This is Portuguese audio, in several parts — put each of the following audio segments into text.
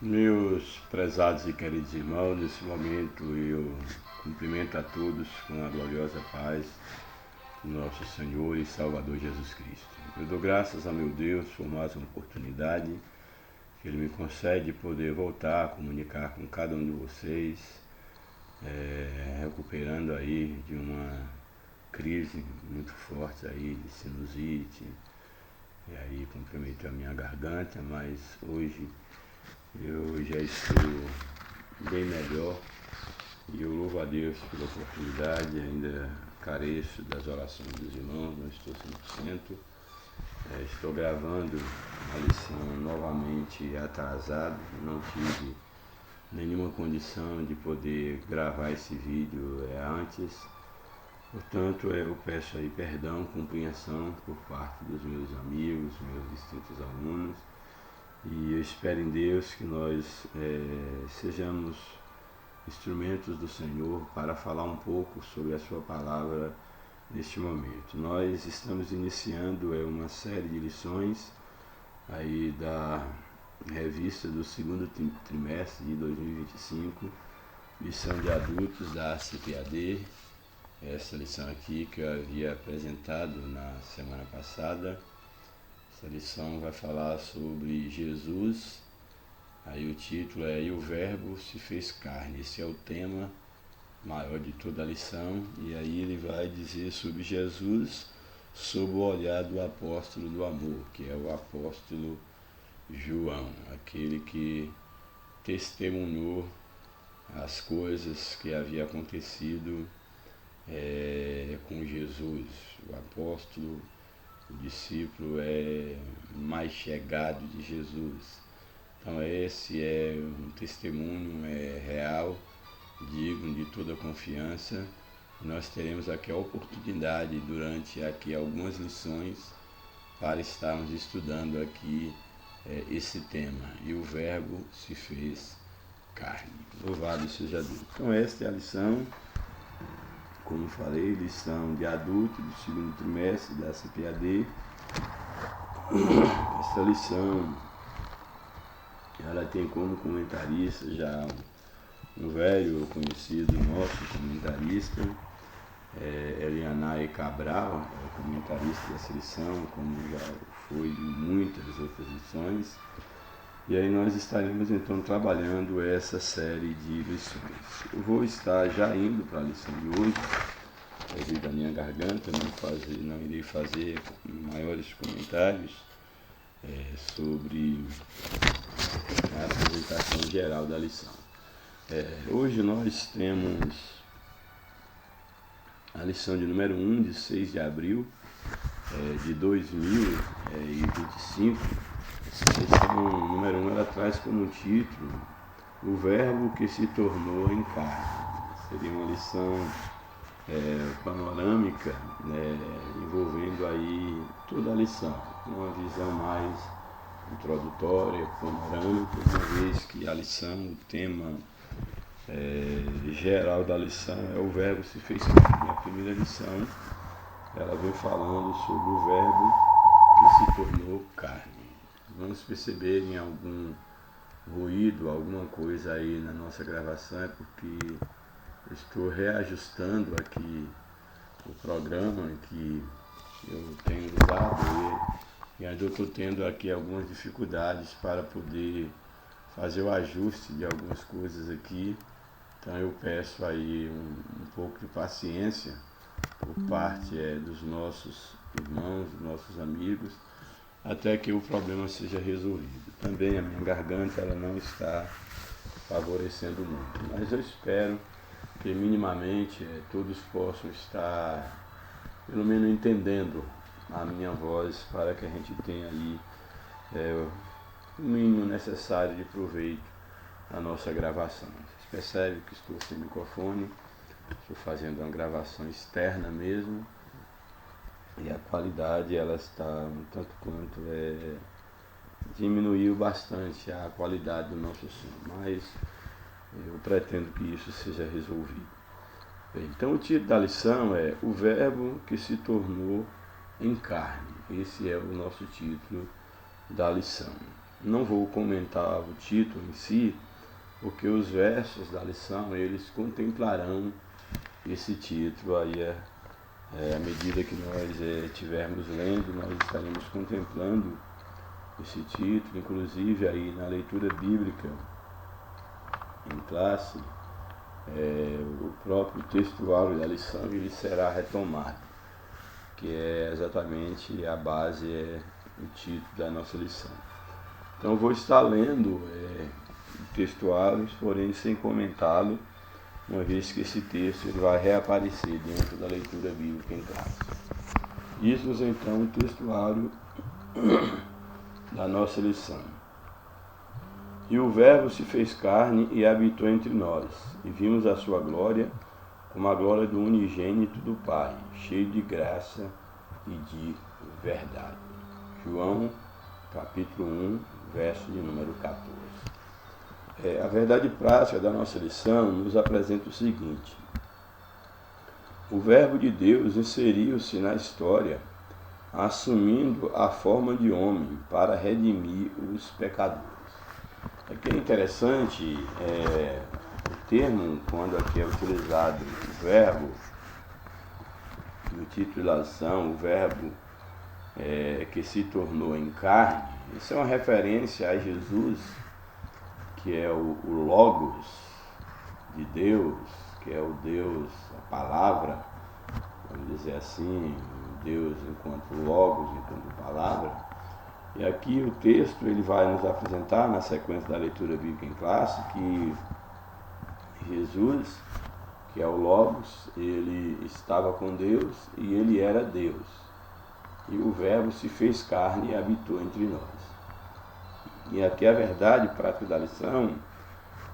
Meus prezados e queridos irmãos, nesse momento eu cumprimento a todos com a gloriosa paz do nosso Senhor e Salvador Jesus Cristo. Eu dou graças a meu Deus por mais uma oportunidade que Ele me concede poder voltar a comunicar com cada um de vocês, recuperando aí de uma crise muito forte aí de sinusite, e aí comprometeu a minha garganta, mas hoje eu já estou bem melhor e eu louvo a Deus pela oportunidade. Ainda careço das orações dos irmãos, não estou 100%. Estou gravando a lição novamente atrasado, não tive nenhuma condição de poder gravar esse vídeo antes. Portanto, eu peço aí perdão, compreensão por parte dos meus amigos, meus distintos alunos. E eu espero em Deus que nós sejamos instrumentos do Senhor para falar um pouco sobre a sua palavra neste momento. Nós estamos iniciando uma série de lições aí da revista do segundo trimestre de 2025, lição de adultos da CPAD. Essa lição aqui que eu havia apresentado na semana passada. Essa lição vai falar sobre Jesus, aí o título é "E o Verbo se fez carne". Esse é o tema maior de toda a lição, e aí ele vai dizer sobre Jesus sob o olhar do apóstolo do amor, que é o apóstolo João, aquele que testemunhou as coisas que havia acontecido com Jesus. O apóstolo, o discípulo mais chegado de Jesus. Então esse é um testemunho real, digno de toda confiança. Nós teremos aqui a oportunidade durante aqui algumas lições para estarmos estudando aqui esse tema. E o Verbo se fez carne. Louvado seja Deus. Então esta é a lição, como falei, lição de adulto do segundo trimestre da CPAD. Essa lição, ela tem como comentarista já um velho conhecido nosso comentarista, Elianai Cabral, é o comentarista dessa lição, como já foi de muitas outras lições. E aí nós estaremos então trabalhando essa série de lições. Eu vou estar já indo para a lição de hoje, devido à minha garganta, não irei fazer maiores comentários sobre a apresentação geral da lição. Hoje nós temos a lição de número 1, de 6 de abril de 2025. Essa lição número 1, ela traz como título "O Verbo que se tornou em carne". Seria uma lição panorâmica, envolvendo aí toda a lição, uma visão mais introdutória, panorâmica, uma vez que a lição, o tema geral da lição é "O Verbo se fez carne". A primeira lição, ela vem falando sobre o Verbo que se tornou carne. Vamos perceber em algum ruído, alguma coisa aí na nossa gravação, é porque estou reajustando aqui o programa que eu tenho usado e ainda estou tendo aqui algumas dificuldades para poder fazer o ajuste de algumas coisas aqui. Então eu peço aí um pouco de paciência por parte dos nossos irmãos, dos nossos amigos, até que o problema seja resolvido. Também a minha garganta, ela não está favorecendo muito, mas eu espero que minimamente todos possam estar pelo menos entendendo a minha voz, para que a gente tenha aí o mínimo necessário de proveito na nossa gravação. Vocês percebem que estou sem microfone, estou fazendo uma gravação externa mesmo, e a qualidade ela está um tanto quanto diminuiu bastante a qualidade do nosso som, mas eu pretendo que isso seja resolvido. Bem, então o título da lição é "O Verbo que se tornou em carne". Esse é o nosso título da lição. não vou comentar o título em si, porque os versos da lição, eles contemplarão esse título aí, à medida que nós estivermos lendo, nós estaremos contemplando esse título, inclusive aí na leitura bíblica em classe, o próprio textuário da lição ele será retomado, que é exatamente a base, o título da nossa lição. Então eu vou estar lendo textuários, porém sem comentá-lo, uma vez que esse texto ele vai reaparecer dentro da leitura bíblica em classe. Isso então o textuário da nossa lição. E o Verbo se fez carne e habitou entre nós, e vimos a sua glória, como a glória do unigênito do Pai, cheio de graça e de verdade. João, capítulo 1, verso de número 14. A verdade prática da nossa lição nos apresenta o seguinte: o Verbo de Deus inseriu-se na história, assumindo a forma de homem para redimir os pecadores. Aqui é interessante o termo, quando aqui é utilizado o verbo, no título da lição, o verbo que se tornou em carne. Isso é uma referência a Jesus, que é o Logos de Deus, que é o Deus, a palavra, vamos dizer assim, Deus enquanto Logos, enquanto palavra. E aqui o texto ele vai nos apresentar, na sequência da leitura bíblica em classe, que Jesus, que é o Logos, ele estava com Deus e ele era Deus. E o Verbo se fez carne e habitou entre nós. E aqui a verdade prática da lição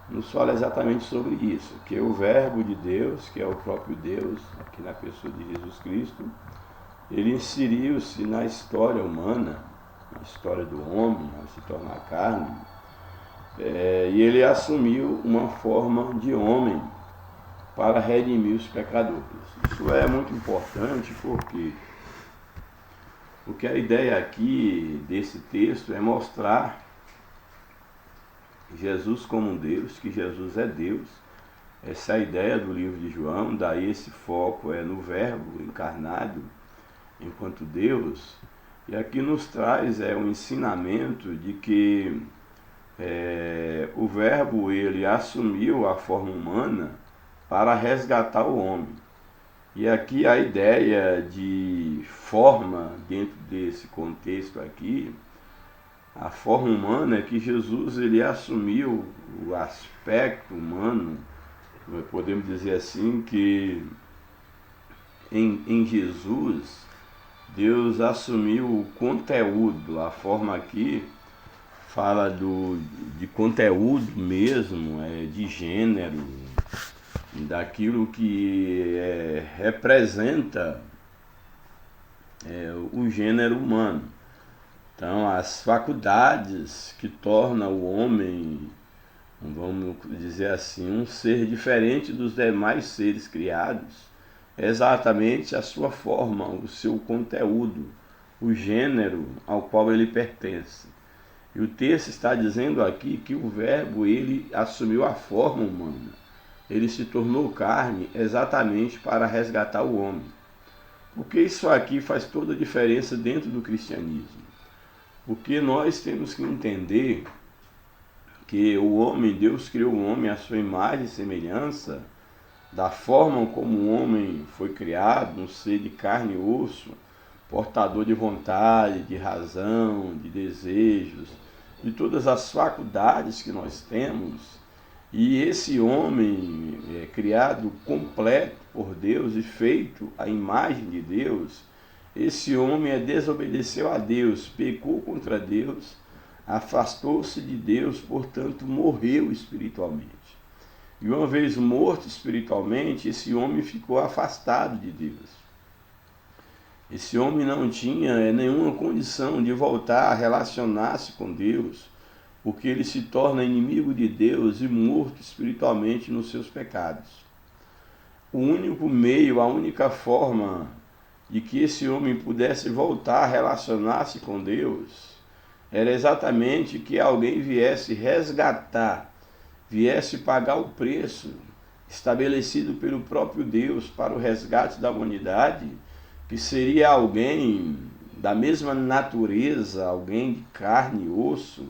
nos fala exatamente sobre isso, que o Verbo de Deus, que é o próprio Deus, aqui na pessoa de Jesus Cristo, ele inseriu-se na história humana, na história do homem, ao se tornar carne, e ele assumiu uma forma de homem para redimir os pecadores. Isso é muito importante porque a ideia aqui desse texto é mostrar Jesus como Deus, que Jesus é Deus. Essa é a ideia do livro de João, daí esse foco é no Verbo encarnado enquanto Deus. E aqui nos traz um ensinamento de que o Verbo ele assumiu a forma humana para resgatar o homem. E aqui a ideia de forma, dentro desse contexto aqui, a forma humana é que Jesus ele assumiu o aspecto humano, podemos dizer assim, que em Jesus Deus assumiu o conteúdo, a forma aqui fala de conteúdo mesmo, de gênero, daquilo que representa o gênero humano. Então, as faculdades que tornam o homem, vamos dizer assim, um ser diferente dos demais seres criados, é exatamente a sua forma, o seu conteúdo, o gênero ao qual ele pertence. E o texto está dizendo aqui que o Verbo ele assumiu a forma humana. Ele se tornou carne exatamente para resgatar o homem. Porque isso aqui faz toda a diferença dentro do cristianismo. Porque nós temos que entender que o homem, Deus criou o homem à sua imagem e semelhança, da forma como o homem foi criado, um ser de carne e osso, portador de vontade, de razão, de desejos, de todas as faculdades que nós temos. E esse homem criado completo por Deus e feito à imagem de Deus, esse homem desobedeceu a Deus, pecou contra Deus, afastou-se de Deus, portanto morreu espiritualmente. E uma vez morto espiritualmente, esse homem ficou afastado de Deus. Esse homem não tinha nenhuma condição de voltar a relacionar-se com Deus, porque ele se torna inimigo de Deus e morto espiritualmente nos seus pecados. O único meio, a única forma de que esse homem pudesse voltar a relacionar-se com Deus era exatamente que alguém viesse resgatar, viesse pagar o preço estabelecido pelo próprio Deus para o resgate da humanidade, que seria alguém da mesma natureza, alguém de carne e osso,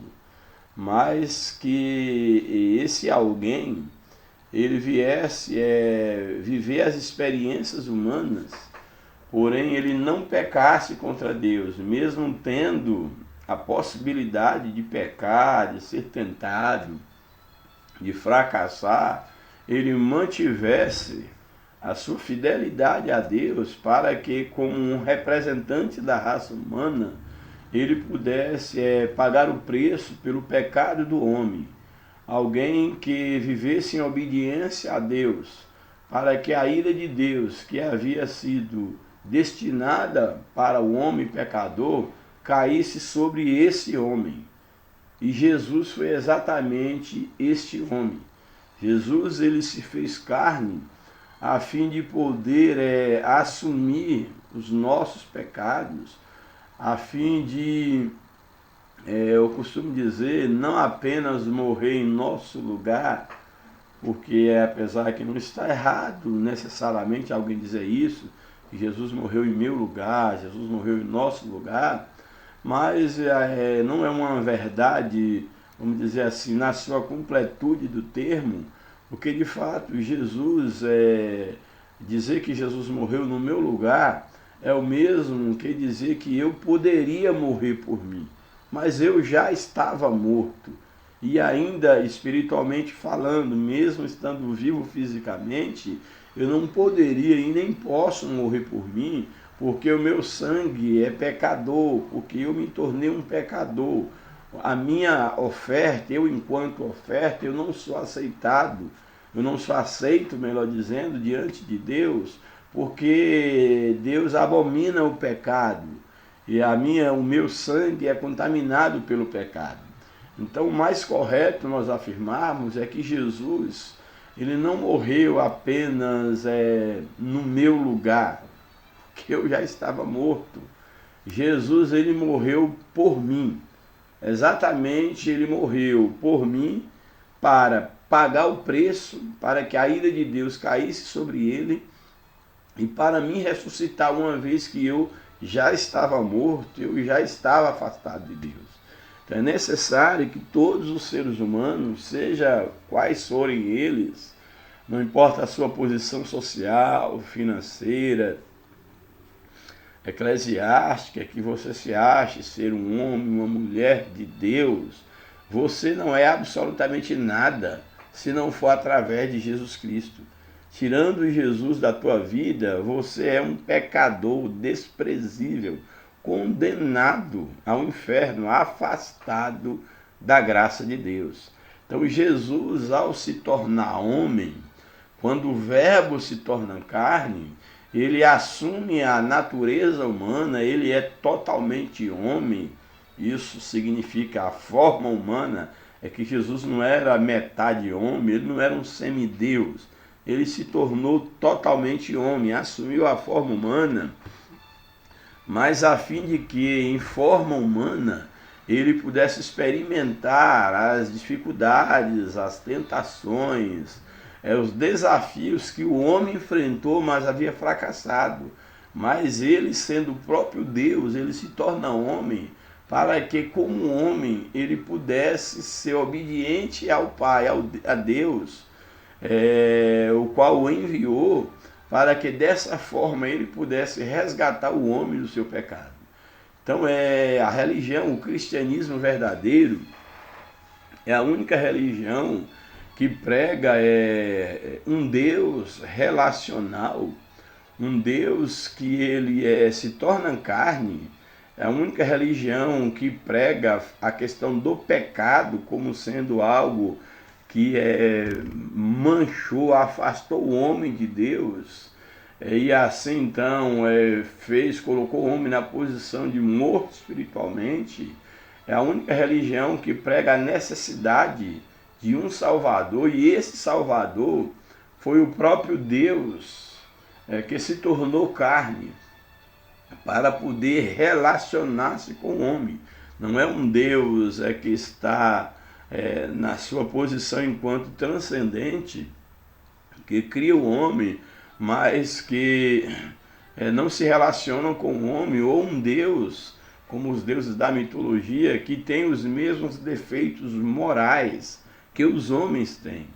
mas que esse alguém ele viesse viver as experiências humanas, porém ele não pecasse contra Deus, mesmo tendo a possibilidade de pecar, de ser tentado, de fracassar, ele mantivesse a sua fidelidade a Deus para que, como um representante da raça humana, ele pudesse pagar o preço pelo pecado do homem. Alguém que vivesse em obediência a Deus, para que a ira de Deus, que havia sido destinada para o homem pecador, caísse sobre esse homem. E Jesus foi exatamente este homem. Jesus ele se fez carne a fim de poder assumir os nossos pecados, a fim de, eu costumo dizer, não apenas morrer em nosso lugar, porque apesar que não está errado necessariamente alguém dizer isso, que Jesus morreu em meu lugar, Jesus morreu em nosso lugar, mas não é uma verdade, vamos dizer assim, na sua completude do termo, porque de fato Jesus, dizer que Jesus morreu no meu lugar, é o mesmo que dizer que eu poderia morrer por mim, mas eu já estava morto. E ainda espiritualmente falando, mesmo estando vivo fisicamente, eu não poderia e nem posso morrer por mim, porque o meu sangue é pecador, porque eu me tornei um pecador. A minha oferta, eu enquanto oferta, eu não sou aceitado, eu não sou aceito, melhor dizendo, diante de Deus, porque Deus abomina o pecado e o meu sangue é contaminado pelo pecado. Então, o mais correto nós afirmarmos é que Jesus, ele não morreu apenas no meu lugar, que eu já estava morto. Jesus, ele morreu por mim. Exatamente, ele morreu por mim para pagar o preço, para que a ira de Deus caísse sobre ele e para me ressuscitar uma vez que eu já estava morto, eu já estava afastado de Deus. Então é necessário que todos os seres humanos, seja quais forem eles, não importa a sua posição social, financeira, eclesiástica, que você se ache ser um homem, uma mulher de Deus, você não é absolutamente nada se não for através de Jesus Cristo. Tirando Jesus da tua vida, você é um pecador desprezível, condenado ao inferno, afastado da graça de Deus. Então Jesus, ao se tornar homem, quando o verbo se torna carne, ele assume a natureza humana, ele é totalmente homem. Isso significa a forma humana, é que Jesus não era metade homem, ele não era um semideus. Ele se tornou totalmente homem, assumiu a forma humana, mas a fim de que em forma humana ele pudesse experimentar as dificuldades, as tentações, os desafios que o homem enfrentou, mas havia fracassado. Mas ele, sendo o próprio Deus, ele se torna homem para que, como homem, ele pudesse ser obediente ao Pai, a Deus, o qual o enviou, para que dessa forma ele pudesse resgatar o homem do seu pecado. Então a religião, o cristianismo verdadeiro, é a única religião que prega um Deus relacional, um Deus que ele se torna carne. É a única religião que prega a questão do pecado como sendo algo que manchou, afastou o homem de Deus, e assim então colocou o homem na posição de morto espiritualmente. É a única religião que prega a necessidade de um Salvador, e esse Salvador foi o próprio Deus que se tornou carne para poder relacionar-se com o homem. não é um Deus que está na sua posição enquanto transcendente, que cria o homem, mas que não se relacionam com o homem, ou um Deus, como os deuses da mitologia, que tem os mesmos defeitos morais que os homens têm.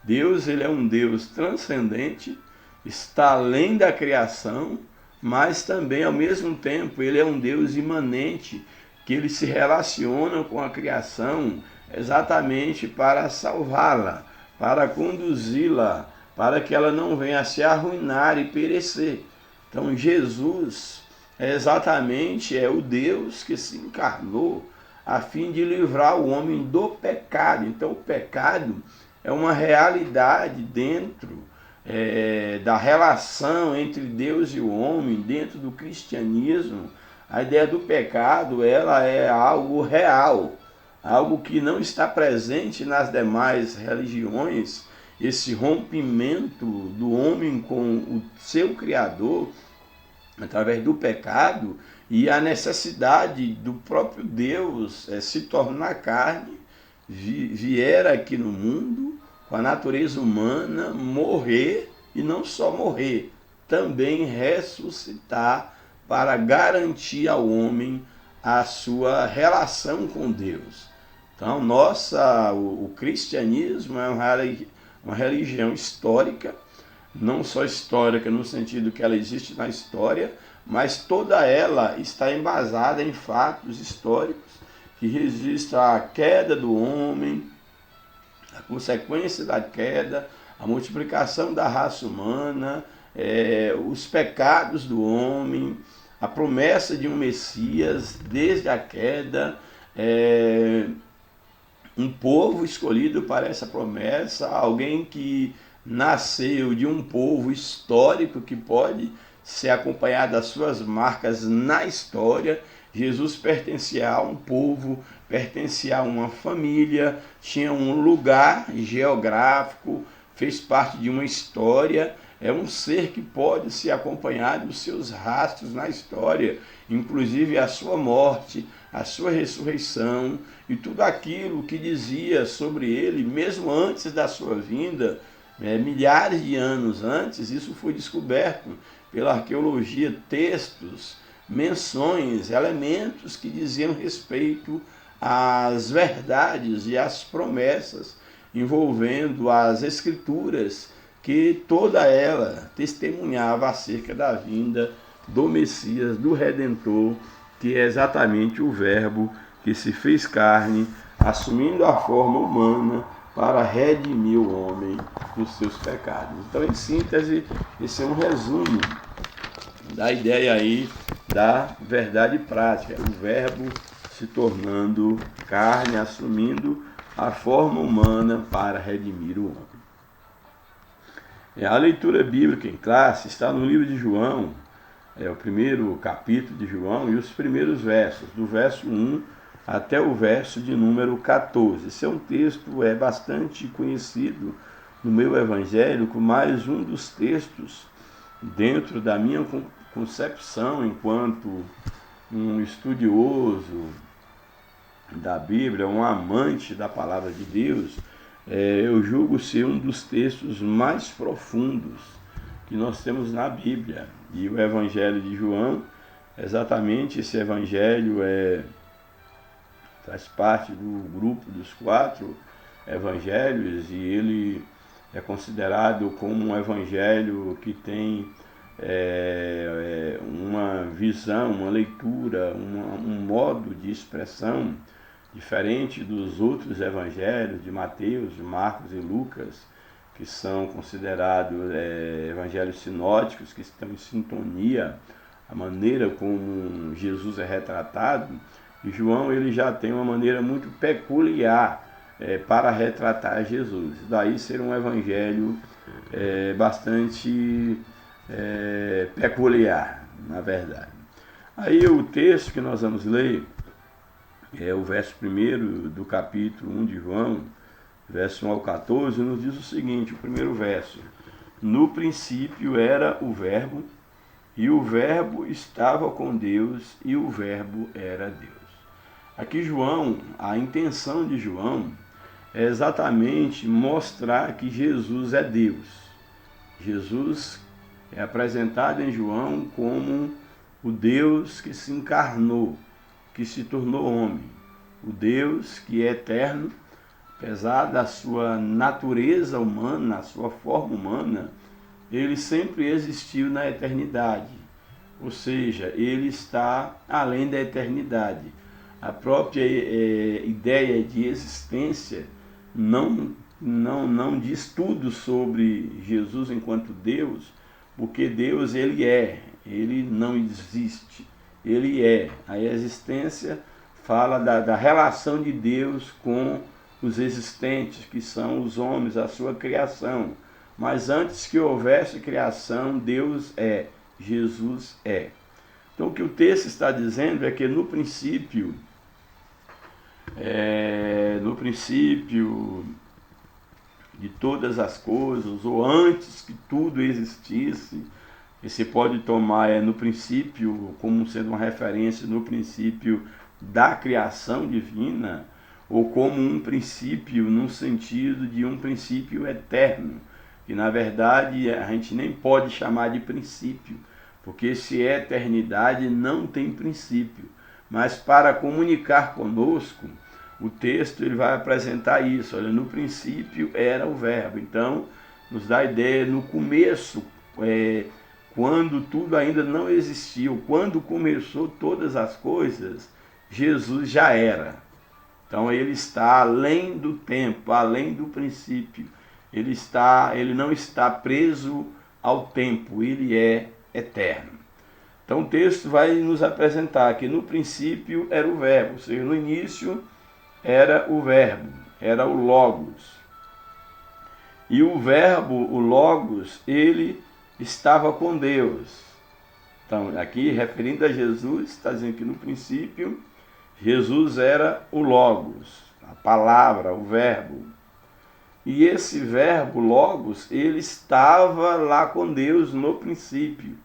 Deus, ele é um Deus transcendente, está além da criação, mas também, ao mesmo tempo, ele é um Deus imanente, que ele se relaciona com a criação exatamente para salvá-la, para conduzi-la, para que ela não venha a se arruinar e perecer. Então Jesus exatamente o Deus que se encarnou a fim de livrar o homem do pecado. Então o pecado é uma realidade dentro da relação entre Deus e o homem, dentro do cristianismo. A ideia do pecado, ela é algo real, algo que não está presente nas demais religiões. Esse rompimento do homem com o seu Criador, através do pecado, e a necessidade do próprio Deus se tornar carne, vier aqui no mundo, com a natureza humana, morrer, e não só morrer, também ressuscitar, para garantir ao homem a sua relação com Deus. Então, o cristianismo é uma religião histórica, não só histórica no sentido que ela existe na história, mas toda ela está embasada em fatos históricos que registram a queda do homem, a consequência da queda, a multiplicação da raça humana, os pecados do homem, a promessa de um Messias desde a queda, um povo escolhido para essa promessa, alguém que nasceu de um povo histórico que pode ser acompanhado das suas marcas na história. Jesus pertencia a um povo, pertencia a uma família, tinha um lugar geográfico, fez parte de uma história, é um ser que pode ser acompanhado dos seus rastros na história, inclusive a sua morte, a sua ressurreição e tudo aquilo que dizia sobre ele, mesmo antes da sua vinda, milhares de anos antes. Isso foi descoberto pela arqueologia, textos, menções, elementos que diziam respeito às verdades e às promessas envolvendo as escrituras, que toda ela testemunhava acerca da vinda do Messias, do Redentor, que é exatamente o Verbo que se fez carne, assumindo a forma humana para redimir o homem dos seus pecados. Então, em síntese, esse é um resumo da ideia aí da verdade prática, o Verbo se tornando carne, assumindo a forma humana para redimir o homem. A leitura bíblica em classe está no livro de João, o primeiro capítulo de João e os primeiros versos, do verso 1 até o verso de número 14. Esse é um texto bastante conhecido no meu evangelho, como mais um dos textos dentro da minha concepção enquanto um estudioso da Bíblia, um amante da palavra de Deus. Eu julgo ser um dos textos mais profundos que nós temos na Bíblia. E o Evangelho de João, exatamente esse Evangelho faz parte do grupo dos 4 Evangelhos, e ele é considerado como um Evangelho que tem uma visão, uma leitura, um modo de expressão diferente dos outros evangelhos de Mateus, de Marcos e Lucas, que são considerados evangelhos sinóticos, que estão em sintonia, a maneira como Jesus é retratado. E João, ele já tem uma maneira muito peculiar para retratar Jesus. Daí ser um evangelho bastante peculiar, na verdade. Aí o texto que nós vamos ler é o verso 1 do capítulo 1 de João, verso 1 ao 14, nos diz o seguinte, o primeiro verso: no princípio era o Verbo, e o Verbo estava com Deus, e o Verbo era Deus. Aqui João, a intenção de João é exatamente mostrar que Jesus é Deus. Jesus é apresentado em João como o Deus que se encarnou, que se tornou homem. O Deus que é eterno, apesar da sua natureza humana, a sua forma humana, ele sempre existiu na eternidade. Ou seja, ele está além da eternidade. A própria ideia de existência não diz tudo sobre Jesus enquanto Deus, porque Deus ele não existe, ele é. A existência fala da relação de Deus com os existentes, que são os homens, a sua criação. Mas antes que houvesse criação, Deus é, Jesus é. Então o que o texto está dizendo é que no princípio de todas as coisas, ou antes que tudo existisse, que se pode tomar no princípio como sendo uma referência no princípio da criação divina, ou como um princípio no sentido de um princípio eterno, que na verdade a gente nem pode chamar de princípio, porque se é eternidade não tem princípio, mas para comunicar conosco, o texto ele vai apresentar isso. Olha, no princípio era o verbo. Então, nos dá a ideia, no começo, quando tudo ainda não existiu, quando começou todas as coisas, Jesus já era. Então, ele está além do tempo, além do princípio. Ele não está preso ao tempo, ele é eterno. Então, o texto vai nos apresentar que no princípio era o verbo, ou seja, no início era o verbo, era o Logos. E o verbo, o Logos, ele estava com Deus. Então, aqui, referindo a Jesus, está dizendo que no princípio, Jesus era o Logos, a palavra, o verbo. E esse verbo, Logos, ele estava lá com Deus no princípio,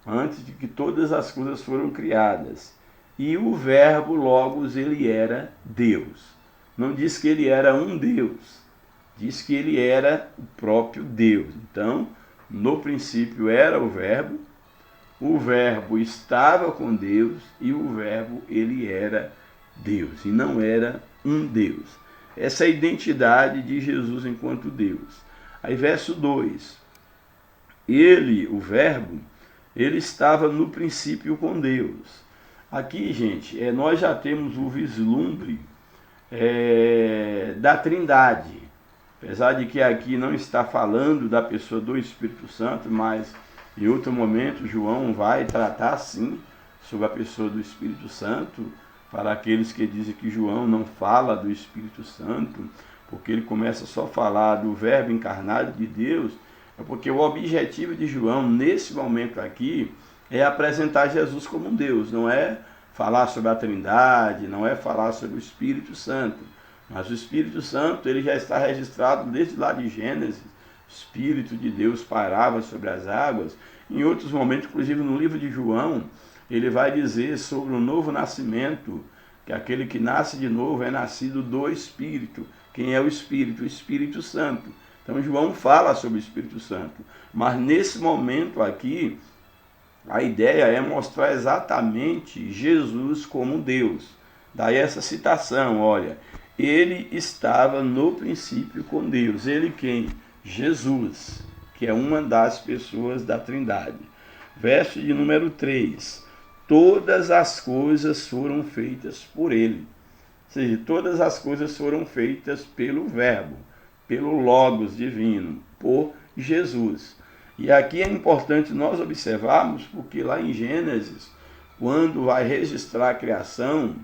antes de que todas as coisas foram criadas. E o verbo Logos, ele era Deus. Não diz que ele era um Deus, diz que ele era o próprio Deus. Então, no princípio era o verbo estava com Deus e o verbo ele era Deus, e não era um Deus. Essa é a identidade de Jesus enquanto Deus. Aí verso 2, ele, o verbo, ele estava no princípio com Deus. Aqui, gente, nós já temos o vislumbre da Trindade. Apesar de que aqui não está falando da pessoa do Espírito Santo, mas em outro momento João vai tratar sim sobre a pessoa do Espírito Santo, para aqueles que dizem que João não fala do Espírito Santo, porque ele começa só a falar do verbo encarnado de Deus, é porque o objetivo de João, nesse momento aqui, é apresentar Jesus como um Deus, não é falar sobre a Trindade, não é falar sobre o Espírito Santo. Mas o Espírito Santo ele já está registrado desde lá de Gênesis. O Espírito de Deus pairava sobre as águas. Em outros momentos, inclusive no livro de João, ele vai dizer sobre o novo nascimento, que aquele que nasce de novo é nascido do Espírito. Quem é o Espírito? O Espírito Santo. Então João fala sobre o Espírito Santo. Mas nesse momento aqui, a ideia é mostrar exatamente Jesus como Deus. Daí essa citação, olha, ele estava no princípio com Deus. Ele quem? Jesus, que é uma das pessoas da Trindade. Verso de número 3. Todas as coisas foram feitas por ele. Ou seja, todas as coisas foram feitas pelo Verbo, pelo Logos divino, por Jesus. E aqui é importante nós observarmos, porque lá em Gênesis, quando vai registrar a criação,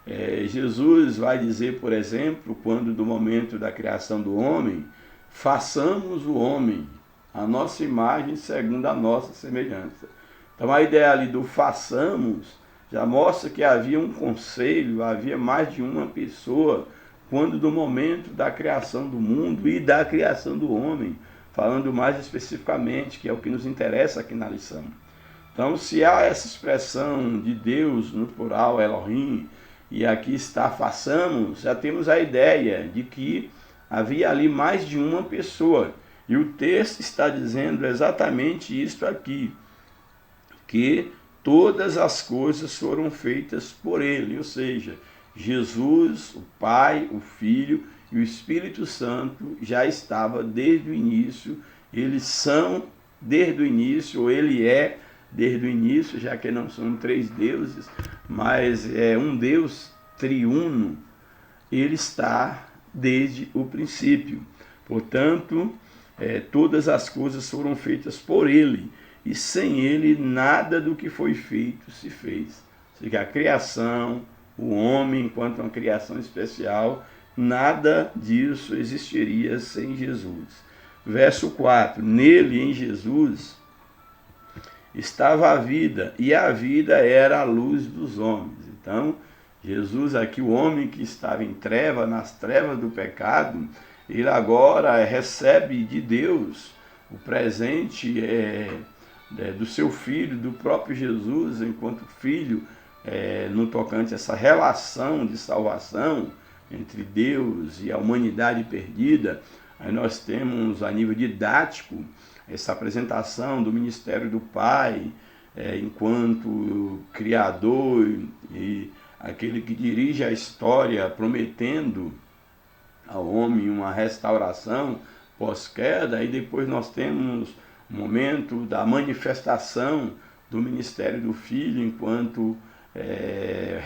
Jesus vai dizer, por exemplo, quando do momento da criação do homem, façamos o homem, a nossa imagem segundo a nossa semelhança. Então a ideia ali do façamos já mostra que havia um conselho, havia mais de uma pessoa, quando do momento da criação do mundo e da criação do homem, falando mais especificamente, que é o que nos interessa aqui na lição. Então, se há essa expressão de Deus no plural, Elohim, e aqui está, façamos, já temos a ideia de que havia ali mais de uma pessoa. E o texto está dizendo exatamente isso aqui, que todas as coisas foram feitas por ele, ou seja, Jesus, o Pai, o Filho e o Espírito Santo já estava desde o início, eles são desde o início, ou ele é desde o início, já que não são três deuses, mas é um Deus triuno, ele está desde o princípio. Portanto, todas as coisas foram feitas por ele, e sem ele nada do que foi feito se fez. Ou seja, a criação, o homem enquanto uma criação especial, nada disso existiria sem Jesus. Verso 4, nele, em Jesus, estava a vida, e a vida era a luz dos homens. Então, Jesus aqui, o homem que estava em treva, nas trevas do pecado, ele agora recebe de Deus o presente do seu Filho, do próprio Jesus, enquanto Filho, no tocante a essa relação de salvação entre Deus e a humanidade perdida. Aí nós temos, a nível didático, essa apresentação do ministério do Pai, enquanto Criador e aquele que dirige a história, prometendo ao homem uma restauração pós-queda. E depois nós temos o momento da manifestação do ministério do Filho enquanto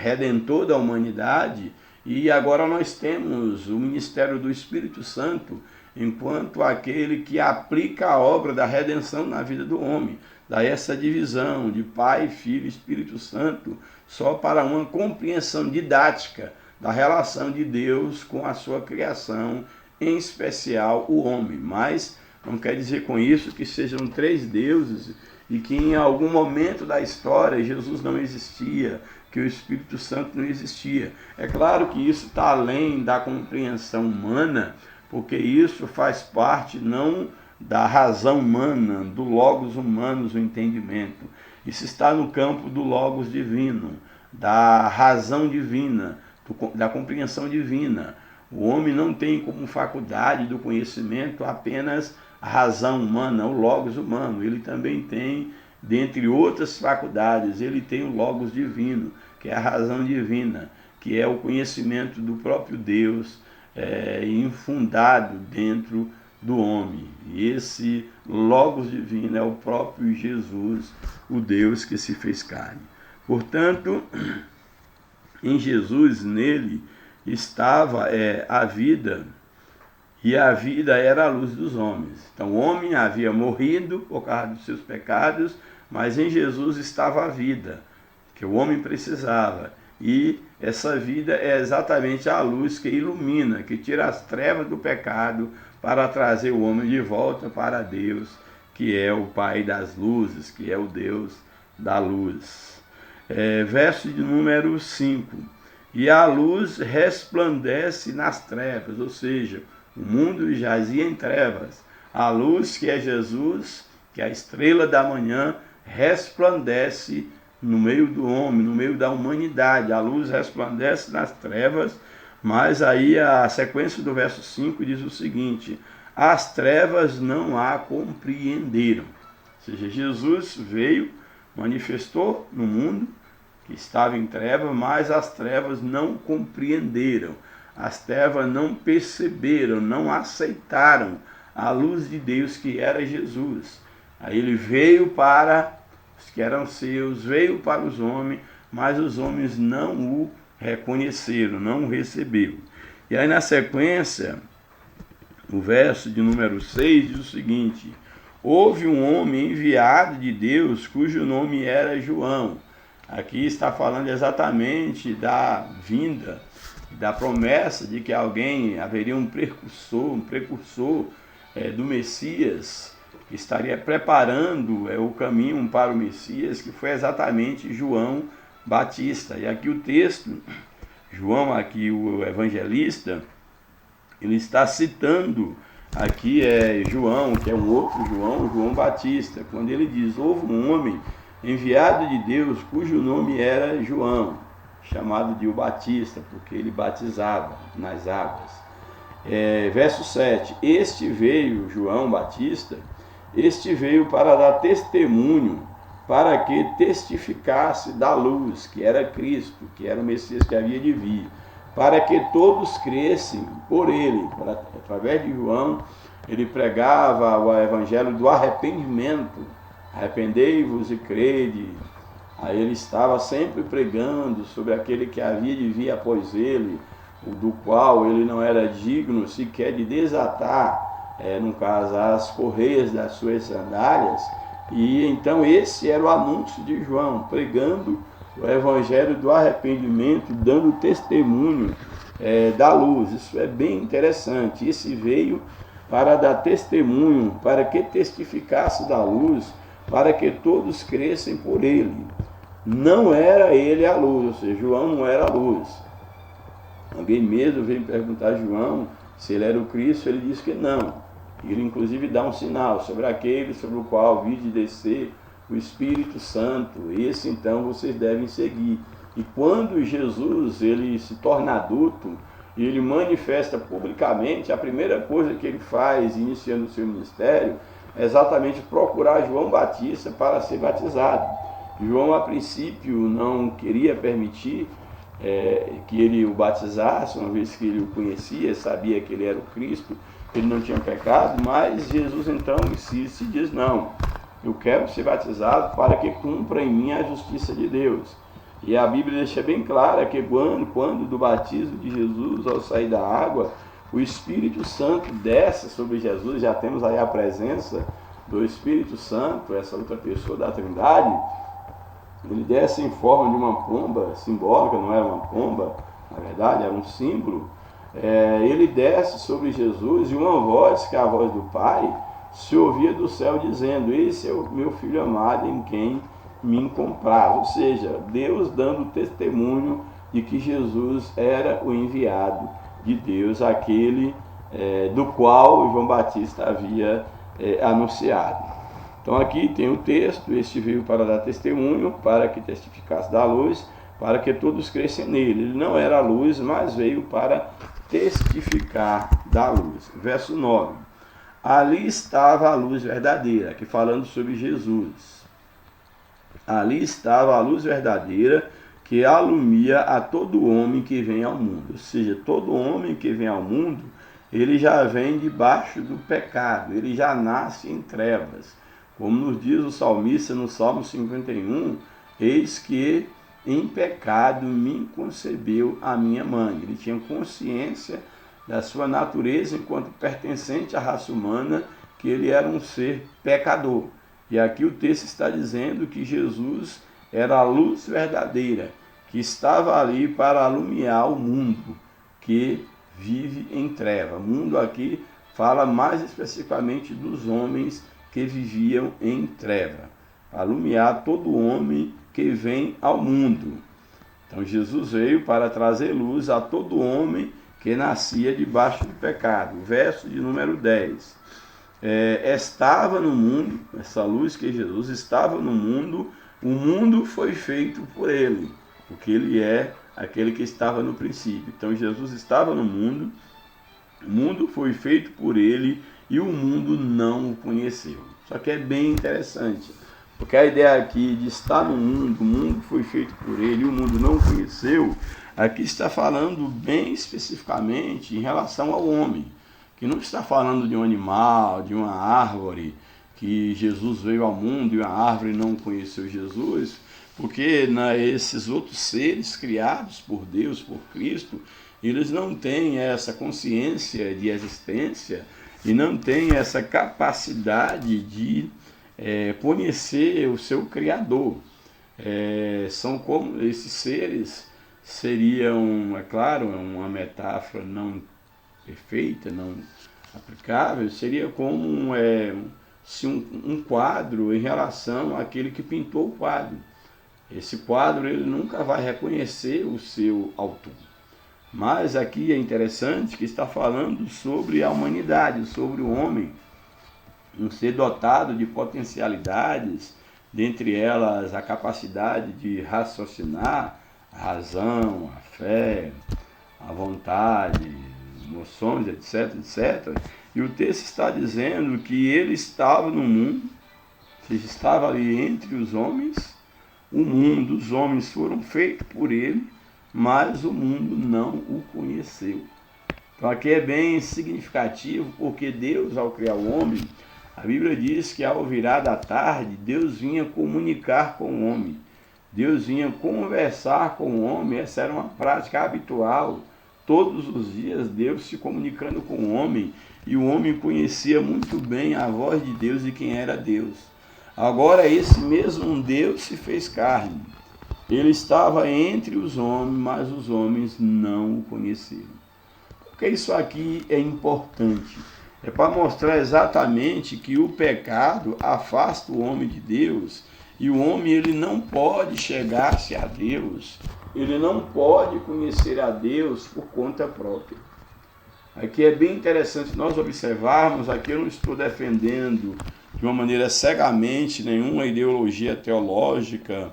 redentor da humanidade. E agora nós temos o ministério do Espírito Santo enquanto aquele que aplica a obra da redenção na vida do homem. Daí essa divisão de Pai, Filho e Espírito Santo, só para uma compreensão didática da relação de Deus com a sua criação, em especial o homem. Mas não quer dizer com isso que sejam três deuses e que em algum momento da história Jesus não existia, que o Espírito Santo não existia. É claro que isso está além da compreensão humana, porque isso faz parte não da razão humana, do logos humanos, o entendimento. Isso está no campo do logos divino, da razão divina, da compreensão divina. O homem não tem como faculdade do conhecimento apenas a razão humana, o logos humano. Ele também tem, dentre outras faculdades, ele tem o logos divino, que é a razão divina, que é o conhecimento do próprio Deus, infundado dentro do homem. E esse logos divino é o próprio Jesus, o Deus que se fez carne. Portanto, em Jesus, nele, estava a vida, e a vida era a luz dos homens. Então o homem havia morrido por causa dos seus pecados, mas em Jesus estava a vida, que o homem precisava. E essa vida é exatamente a luz que ilumina, que tira as trevas do pecado para trazer o homem de volta para Deus, que é o Pai das luzes, que é o Deus da luz. Verso de número 5. E a luz resplandece nas trevas, ou seja, o mundo jazia em trevas. A luz, que é Jesus, que é a estrela da manhã, resplandece no meio do homem, no meio da humanidade. A luz resplandece nas trevas, mas aí a sequência do verso 5 diz o seguinte: as trevas não a compreenderam. Ou seja, Jesus veio, manifestou no mundo que estava em trevas, mas as trevas não compreenderam. As trevas não perceberam, não aceitaram a luz de Deus que era Jesus. Aí ele veio para os que eram seus, veio para os homens, mas os homens não o reconheceram, não o receberam. E aí na sequência, o verso de número 6 diz o seguinte: houve um homem enviado de Deus, cujo nome era João. Aqui está falando exatamente da vinda, da promessa de que haveria um precursor do Messias, que estaria preparando o caminho para o Messias, que foi exatamente João Batista. E aqui o texto, João, aqui o evangelista, ele está citando aqui João, que é um outro João, João Batista, quando ele diz: houve um homem enviado de Deus, cujo nome era João, chamado de o Batista, porque ele batizava nas águas. Verso 7, este veio, João Batista, este veio para dar testemunho, para que testificasse da luz, que era Cristo, que era o Messias que havia de vir, para que todos crescem por ele. Através de João, ele pregava o evangelho do arrependimento, arrependei-vos e crede. Aí ele estava sempre pregando sobre aquele que havia de vir após ele, do qual ele não era digno sequer de desatar, no caso, as correias das suas sandálias. E então esse era o anúncio de João, pregando o evangelho do arrependimento, dando testemunho da luz. Isso é bem interessante. Esse veio para dar testemunho, para que testificasse da luz, para que todos crescem por ele. Não era ele a luz, ou seja, João não era a luz. Alguém mesmo veio perguntar a João se ele era o Cristo, ele disse que não. Ele inclusive dá um sinal sobre aquele sobre o qual vide descer o Espírito Santo. Esse então vocês devem seguir. E quando Jesus ele se torna adulto e ele manifesta publicamente, a primeira coisa que ele faz iniciando o seu ministério é exatamente procurar João Batista para ser batizado. João a princípio não queria permitir que ele o batizasse, uma vez que ele o conhecia, sabia que ele era o Cristo, ele não tinha pecado, mas Jesus então insiste e diz, não, eu quero ser batizado para que cumpra em mim a justiça de Deus. E a Bíblia deixa bem clara que quando do batismo de Jesus, ao sair da água, o Espírito Santo desce sobre Jesus, já temos aí a presença do Espírito Santo, essa outra pessoa da Trindade. Ele desce em forma de uma pomba simbólica, não era uma pomba, na verdade era um símbolo. Ele desce sobre Jesus e uma voz, que é a voz do Pai, se ouvia do céu dizendo, esse é o meu Filho amado em quem me compraz. Ou seja, Deus dando testemunho de que Jesus era o enviado de Deus, aquele do qual João Batista havia anunciado. Então aqui tem o texto, este veio para dar testemunho, para que testificasse da luz, para que todos crescem nele. Ele não era a luz, mas veio para testificar da luz. Verso 9. Ali estava a luz verdadeira, aqui falando sobre Jesus. Ali estava a luz verdadeira, que alumia a todo homem que vem ao mundo. Ou seja, todo homem que vem ao mundo, ele já vem debaixo do pecado, ele já nasce em trevas. Como nos diz o salmista no Salmo 51, eis que em pecado me concebeu a minha mãe. Ele tinha consciência da sua natureza enquanto pertencente à raça humana, que ele era um ser pecador. E aqui o texto está dizendo que Jesus era a luz verdadeira, que estava ali para alumiar o mundo que vive em treva. Mundo aqui fala mais especificamente dos homens que viviam em treva, alumiar todo homem que vem ao mundo. Então Jesus veio para trazer luz a todo homem que nascia debaixo do pecado. Verso de número 10. Estava no mundo, essa luz que Jesus estava no mundo, o mundo foi feito por ele, porque ele é aquele que estava no princípio. Então Jesus estava no mundo, o mundo foi feito por ele, e o mundo não o conheceu. Só que é bem interessante, porque a ideia aqui de estar no mundo, o mundo foi feito por ele e o mundo não o conheceu, aqui está falando bem especificamente em relação ao homem, que não está falando de um animal, de uma árvore, que Jesus veio ao mundo e a árvore não conheceu Jesus, porque esses outros seres criados por Deus, por Cristo, eles não têm essa consciência de existência, e não tem essa capacidade de conhecer o seu Criador. São como esses seres seriam, é claro, uma metáfora não perfeita, não aplicável, seria como um quadro em relação àquele que pintou o quadro. Esse quadro ele nunca vai reconhecer o seu autor. Mas aqui é interessante que está falando sobre a humanidade, sobre o homem, um ser dotado de potencialidades, dentre elas a capacidade de raciocinar, a razão, a fé, a vontade, emoções, etc, etc. E o texto está dizendo que ele estava no mundo, ou seja, estava ali entre os homens, o mundo, os homens foram feitos por ele, mas o mundo não o conheceu. Então aqui é bem significativo, porque Deus, ao criar o homem, a Bíblia diz que ao virar da tarde, Deus vinha comunicar com o homem. Deus vinha conversar com o homem, essa era uma prática habitual. Todos os dias Deus se comunicando com o homem, e o homem conhecia muito bem a voz de Deus e quem era Deus. Agora esse mesmo Deus se fez carne. Ele estava entre os homens, mas os homens não o conheceram. Porque isso aqui é importante. É para mostrar exatamente que o pecado afasta o homem de Deus, e o homem ele não pode chegar-se a Deus, ele não pode conhecer a Deus por conta própria. Aqui é bem interessante nós observarmos, aqui eu não estou defendendo de uma maneira cegamente nenhuma ideologia teológica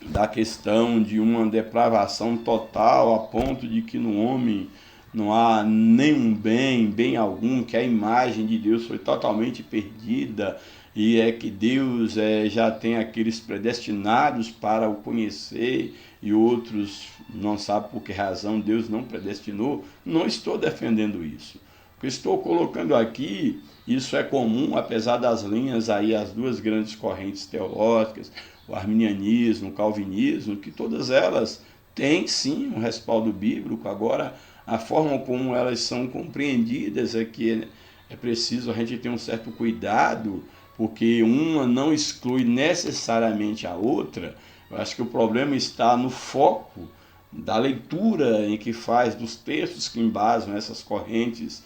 da questão de uma depravação total a ponto de que no homem não há nenhum bem algum, que a imagem de Deus foi totalmente perdida e é que Deus já tem aqueles predestinados para o conhecer e outros não sabem por que razão Deus não predestinou. Não estou defendendo isso. O que estou colocando aqui, isso é comum, apesar das linhas aí, as duas grandes correntes teológicas, o arminianismo, o calvinismo, que todas elas têm sim um respaldo bíblico. Agora, a forma como elas são compreendidas é que é preciso a gente ter um certo cuidado, porque uma não exclui necessariamente a outra. Eu acho que o problema está no foco da leitura em que faz dos textos que embasam essas correntes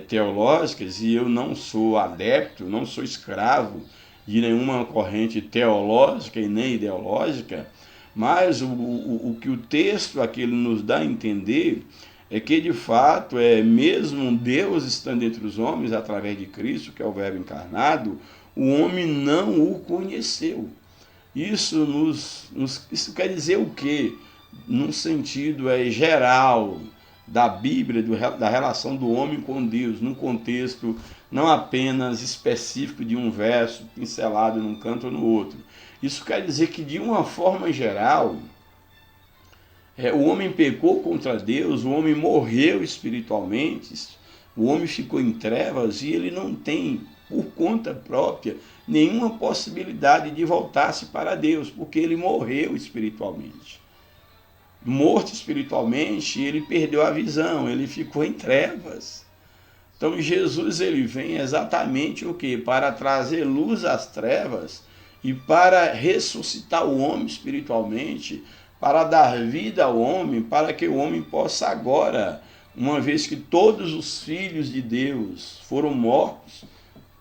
teológicas, e eu não sou adepto, não sou escravo de nenhuma corrente teológica e nem ideológica, mas o que o texto aqui nos dá a entender é que, de fato, mesmo Deus estando entre os homens através de Cristo, que é o Verbo encarnado, o homem não o conheceu. Isso quer dizer o quê? Num sentido geral da Bíblia, da relação do homem com Deus, num contexto não apenas específico de um verso pincelado num canto ou no outro. Isso quer dizer que, de uma forma geral, o homem pecou contra Deus, o homem morreu espiritualmente, o homem ficou em trevas e ele não tem, por conta própria, nenhuma possibilidade de voltar-se para Deus, porque ele morreu espiritualmente. Morto espiritualmente, ele perdeu a visão, ele ficou em trevas. Então Jesus ele vem exatamente o quê? Para trazer luz às trevas e para ressuscitar o homem espiritualmente, para dar vida ao homem, para que o homem possa agora, uma vez que todos os filhos de Deus foram mortos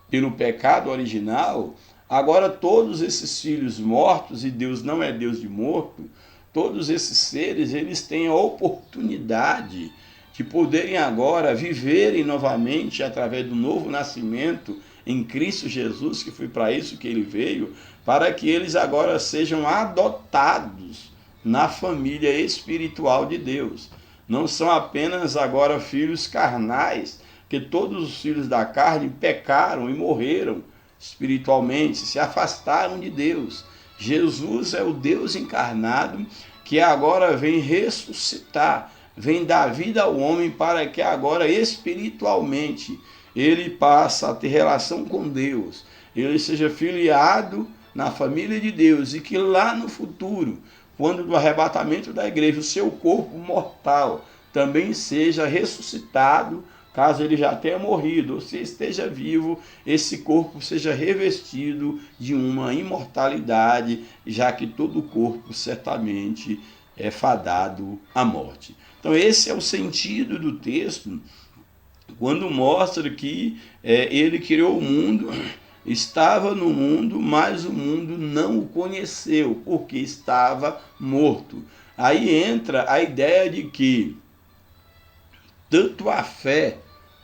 pelo pecado original, agora todos esses filhos mortos, e Deus não é Deus de morto, todos esses seres, eles têm a oportunidade de poderem agora viverem novamente através do novo nascimento em Cristo Jesus, que foi para isso que ele veio, para que eles agora sejam adotados na família espiritual de Deus. Não são apenas agora filhos carnais, que todos os filhos da carne pecaram e morreram espiritualmente, se afastaram de Deus. Jesus é o Deus encarnado que agora vem ressuscitar, vem dar vida ao homem para que agora espiritualmente ele passe a ter relação com Deus, ele seja filiado na família de Deus e que lá no futuro, quando do arrebatamento da igreja, o seu corpo mortal também seja ressuscitado, caso ele já tenha morrido ou se esteja vivo, esse corpo seja revestido de uma imortalidade, já que todo corpo certamente é fadado à morte. Então esse é o sentido do texto, quando mostra que ele criou o mundo, estava no mundo, mas o mundo não o conheceu, porque estava morto. Aí entra a ideia de que tanto a fé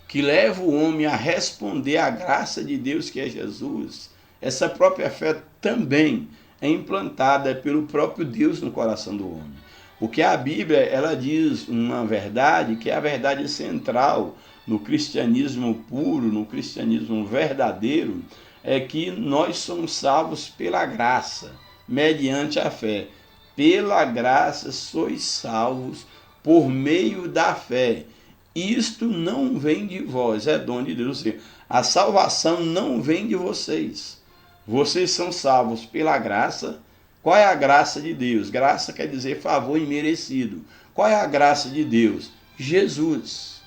que leva o homem a responder à graça de Deus, que é Jesus, essa própria fé também é implantada pelo próprio Deus no coração do homem. Porque a Bíblia, ela diz uma verdade que é a verdade central no cristianismo puro, no cristianismo verdadeiro, é que nós somos salvos pela graça, mediante a fé. Pela graça sois salvos por meio da fé. Isto não vem de vós, é dom de Deus. A salvação não vem de vocês. Vocês são salvos pela graça. Qual é a graça de Deus? Graça quer dizer favor imerecido. Qual é a graça de Deus? Jesus.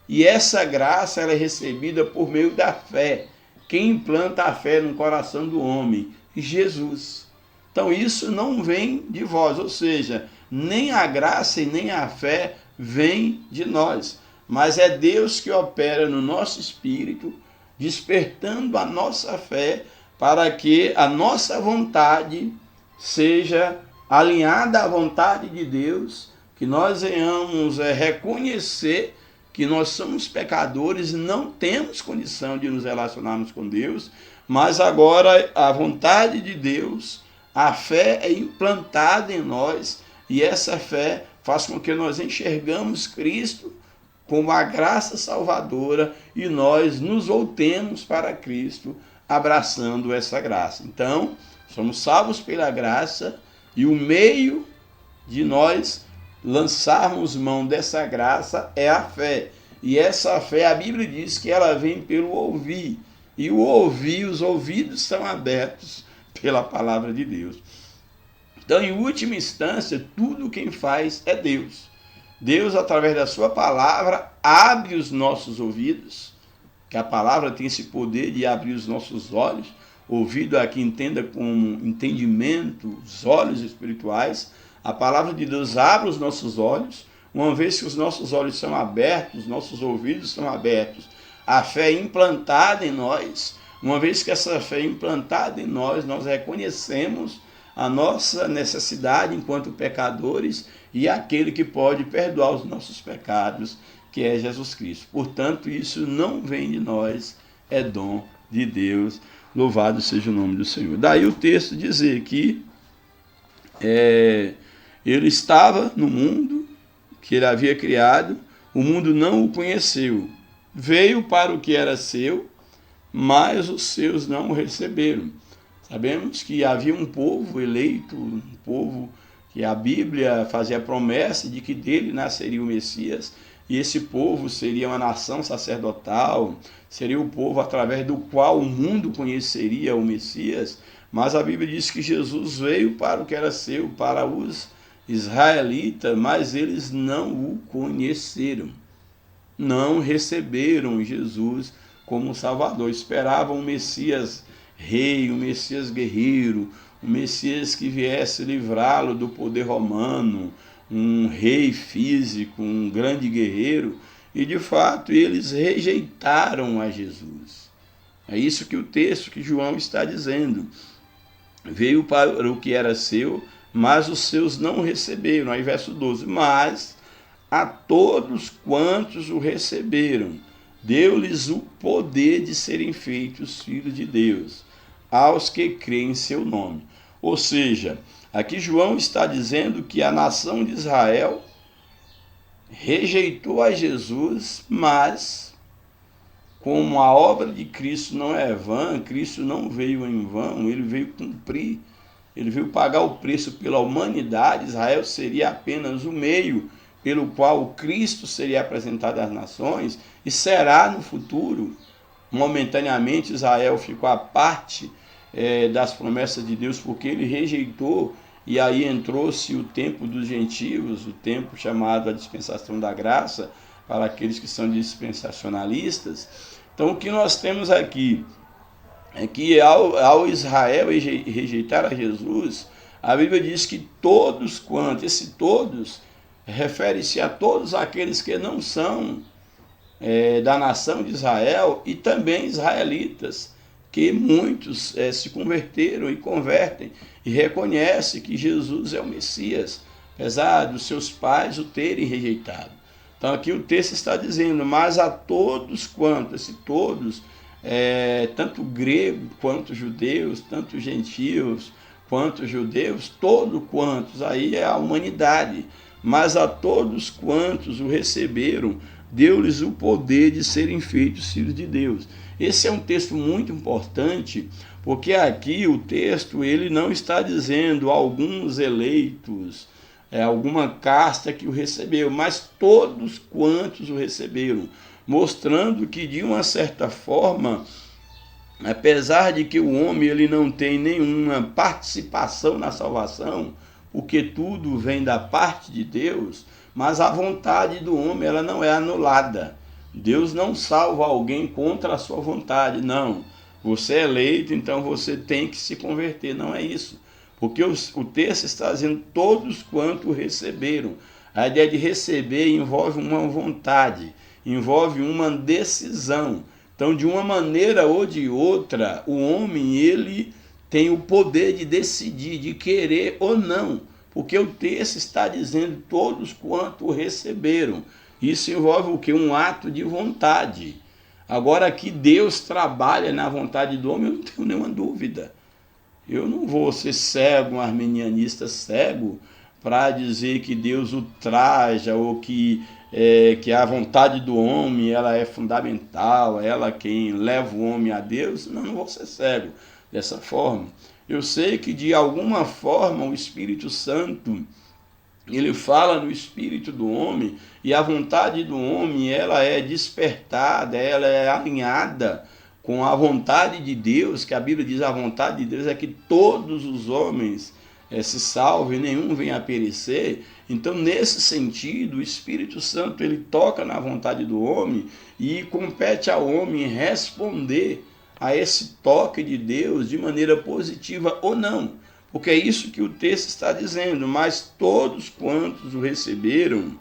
E essa graça ela é recebida por meio da fé. Quem implanta a fé no coração do homem? Jesus. Então isso não vem de vós, ou seja, nem a graça e nem a fé vem de nós, mas é Deus que opera no nosso espírito, despertando a nossa fé para que a nossa vontade seja alinhada à vontade de Deus, que nós venhamos reconhecer que nós somos pecadores, não temos condição de nos relacionarmos com Deus, mas agora a vontade de Deus, a fé é implantada em nós e essa fé faz com que nós enxergamos Cristo como a graça salvadora e nós nos voltemos para Cristo abraçando essa graça. Então, somos salvos pela graça e o meio de nós lançarmos mão dessa graça é a fé. E essa fé, a Bíblia diz que ela vem pelo ouvir. E o ouvir, os ouvidos são abertos pela palavra de Deus. Então, em última instância, tudo quem faz é Deus. Deus, através da sua palavra, abre os nossos ouvidos, que a palavra tem esse poder de abrir os nossos olhos. Ouvido aqui entenda como entendimento, os olhos espirituais. A palavra de Deus abre os nossos olhos. Uma vez que os nossos olhos são abertos, nossos ouvidos são abertos, a fé é implantada em nós. Uma vez que essa fé é implantada em nós, nós reconhecemos a nossa necessidade enquanto pecadores e aquele que pode perdoar os nossos pecados, que é Jesus Cristo. Portanto, isso não vem de nós, é dom de Deus. Louvado seja o nome do Senhor. Daí o texto dizer que ele estava no mundo que ele havia criado, o mundo não o conheceu. Veio para o que era seu, mas os seus não o receberam. Sabemos que havia um povo eleito, um povo que a Bíblia fazia a promessa de que dele nasceria o Messias, e esse povo seria uma nação sacerdotal, seria o povo através do qual o mundo conheceria o Messias, mas a Bíblia diz que Jesus veio para o que era seu, para os israelitas, mas eles não o conheceram, não receberam Jesus como Salvador, esperavam um Messias rei, um Messias guerreiro, um Messias que viesse livrá-lo do poder romano, um rei físico, um grande guerreiro, e de fato eles rejeitaram a Jesus. É isso que o texto que João está dizendo. Veio para o que era seu, mas os seus não receberam. Aí verso 12, mas a todos quantos o receberam, deu-lhes o poder de serem feitos filhos de Deus, aos que creem em seu nome. Ou seja, aqui João está dizendo que a nação de Israel rejeitou a Jesus, mas como a obra de Cristo não é vã, Cristo não veio em vão, ele veio cumprir, ele veio pagar o preço pela humanidade. Israel seria apenas o meio pelo qual o Cristo seria apresentado às nações, e será no futuro. Momentaneamente Israel ficou à parte das promessas de Deus, porque ele rejeitou, e aí entrou-se o tempo dos gentios, o tempo chamado a dispensação da graça, para aqueles que são dispensacionalistas. Então o que nós temos aqui é que ao Israel rejeitar a Jesus, a Bíblia diz que todos quantos, esse todos refere-se a todos aqueles que não são da nação de Israel, e também israelitas, que muitos se converteram e convertem e reconhecem que Jesus é o Messias, apesar dos seus pais o terem rejeitado. Então aqui o texto está dizendo, mas a todos quantos, esse todos, tanto grego quanto judeus, tanto gentios quantos judeus, todos quantos, aí é a humanidade, mas a todos quantos o receberam, deu-lhes o poder de serem feitos filhos de Deus. Esse é um texto muito importante, porque aqui o texto ele não está dizendo alguns eleitos, alguma casta que o recebeu, mas todos quantos o receberam, mostrando que de uma certa forma, apesar de que o homem ele não tem nenhuma participação na salvação, porque tudo vem da parte de Deus, mas a vontade do homem ela não é anulada. Deus não salva alguém contra a sua vontade, não. Você é eleito, então você tem que se converter, não é isso. Porque o texto está dizendo todos quanto receberam. A ideia de receber envolve uma vontade, envolve uma decisão. Então, de uma maneira ou de outra, o homem ele tem o poder de decidir, de querer ou não. Porque o texto está dizendo todos quanto receberam. Isso envolve o quê? Um ato de vontade. Agora que Deus trabalha na vontade do homem, eu não tenho nenhuma dúvida. Eu não vou ser cego, um arminianista cego, para dizer que Deus ultraja ou que a vontade do homem ela é fundamental, ela quem leva o homem a Deus. Não vou ser cego dessa forma. Eu sei que de alguma forma o Espírito Santo ele fala no espírito do homem e a vontade do homem ela é despertada, ela é alinhada com a vontade de Deus, que a Bíblia diz a vontade de Deus é que todos os homens se salvem, nenhum venha a perecer. Então, nesse sentido, o Espírito Santo ele toca na vontade do homem e compete ao homem responder a esse toque de Deus de maneira positiva ou não. Porque é isso que o texto está dizendo, mas todos quantos o receberam,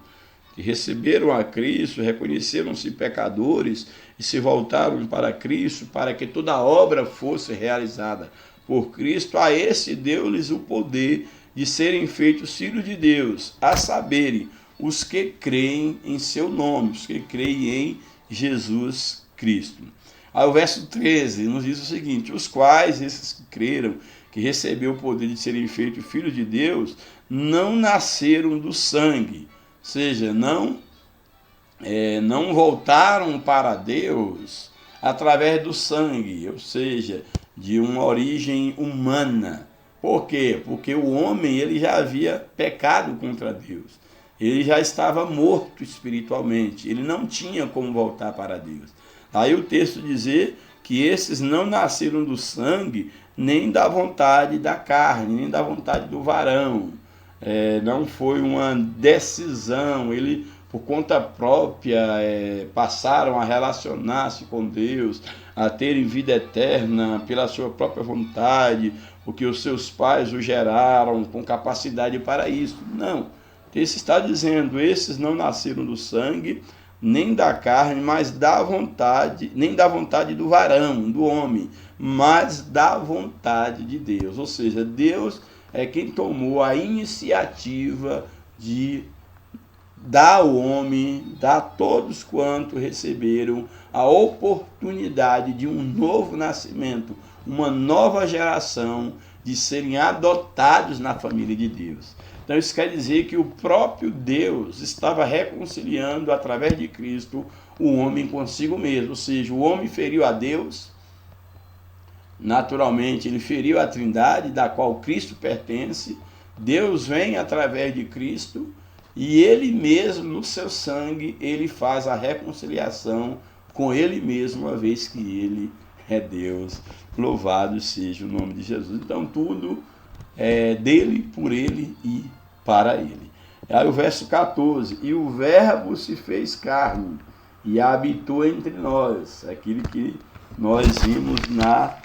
que receberam a Cristo, reconheceram-se pecadores e se voltaram para Cristo, para que toda a obra fosse realizada por Cristo, a esse deu-lhes o poder de serem feitos filhos de Deus, a saberem, os que creem em seu nome, os que creem em Jesus Cristo. Aí o verso 13 nos diz o seguinte: os quais, esses que creram, que recebeu o poder de serem feitos filhos de Deus, não nasceram do sangue, ou seja, não voltaram para Deus através do sangue, ou seja, de uma origem humana. Por quê? Porque o homem ele já havia pecado contra Deus, ele já estava morto espiritualmente, ele não tinha como voltar para Deus. Aí o texto dizer que esses não nasceram do sangue, nem da vontade da carne, nem da vontade do varão. Não foi uma decisão, ele por conta própria passaram a relacionar-se com Deus, a terem vida eterna pela sua própria vontade, porque os seus pais o geraram com capacidade para isso. Não, o texto está dizendo, esses não nasceram do sangue, nem da carne, mas da vontade, nem da vontade do varão, do homem, mas da vontade de Deus. Ou seja, Deus é quem tomou a iniciativa de dar ao homem, dar a todos quanto receberam a oportunidade de um novo nascimento, uma nova geração, de serem adotados na família de Deus. Então isso quer dizer que o próprio Deus estava reconciliando através de Cristo o homem consigo mesmo, ou seja, o homem feriu a Deus, naturalmente ele feriu a Trindade, da qual Cristo pertence, Deus vem através de Cristo e ele mesmo, no seu sangue, ele faz a reconciliação com ele mesmo, uma vez que ele é Deus, louvado seja o nome de Jesus. Então tudo é dele, por ele e para ele. Aí o verso 14, e o verbo se fez carne e habitou entre nós, aquilo que nós vimos na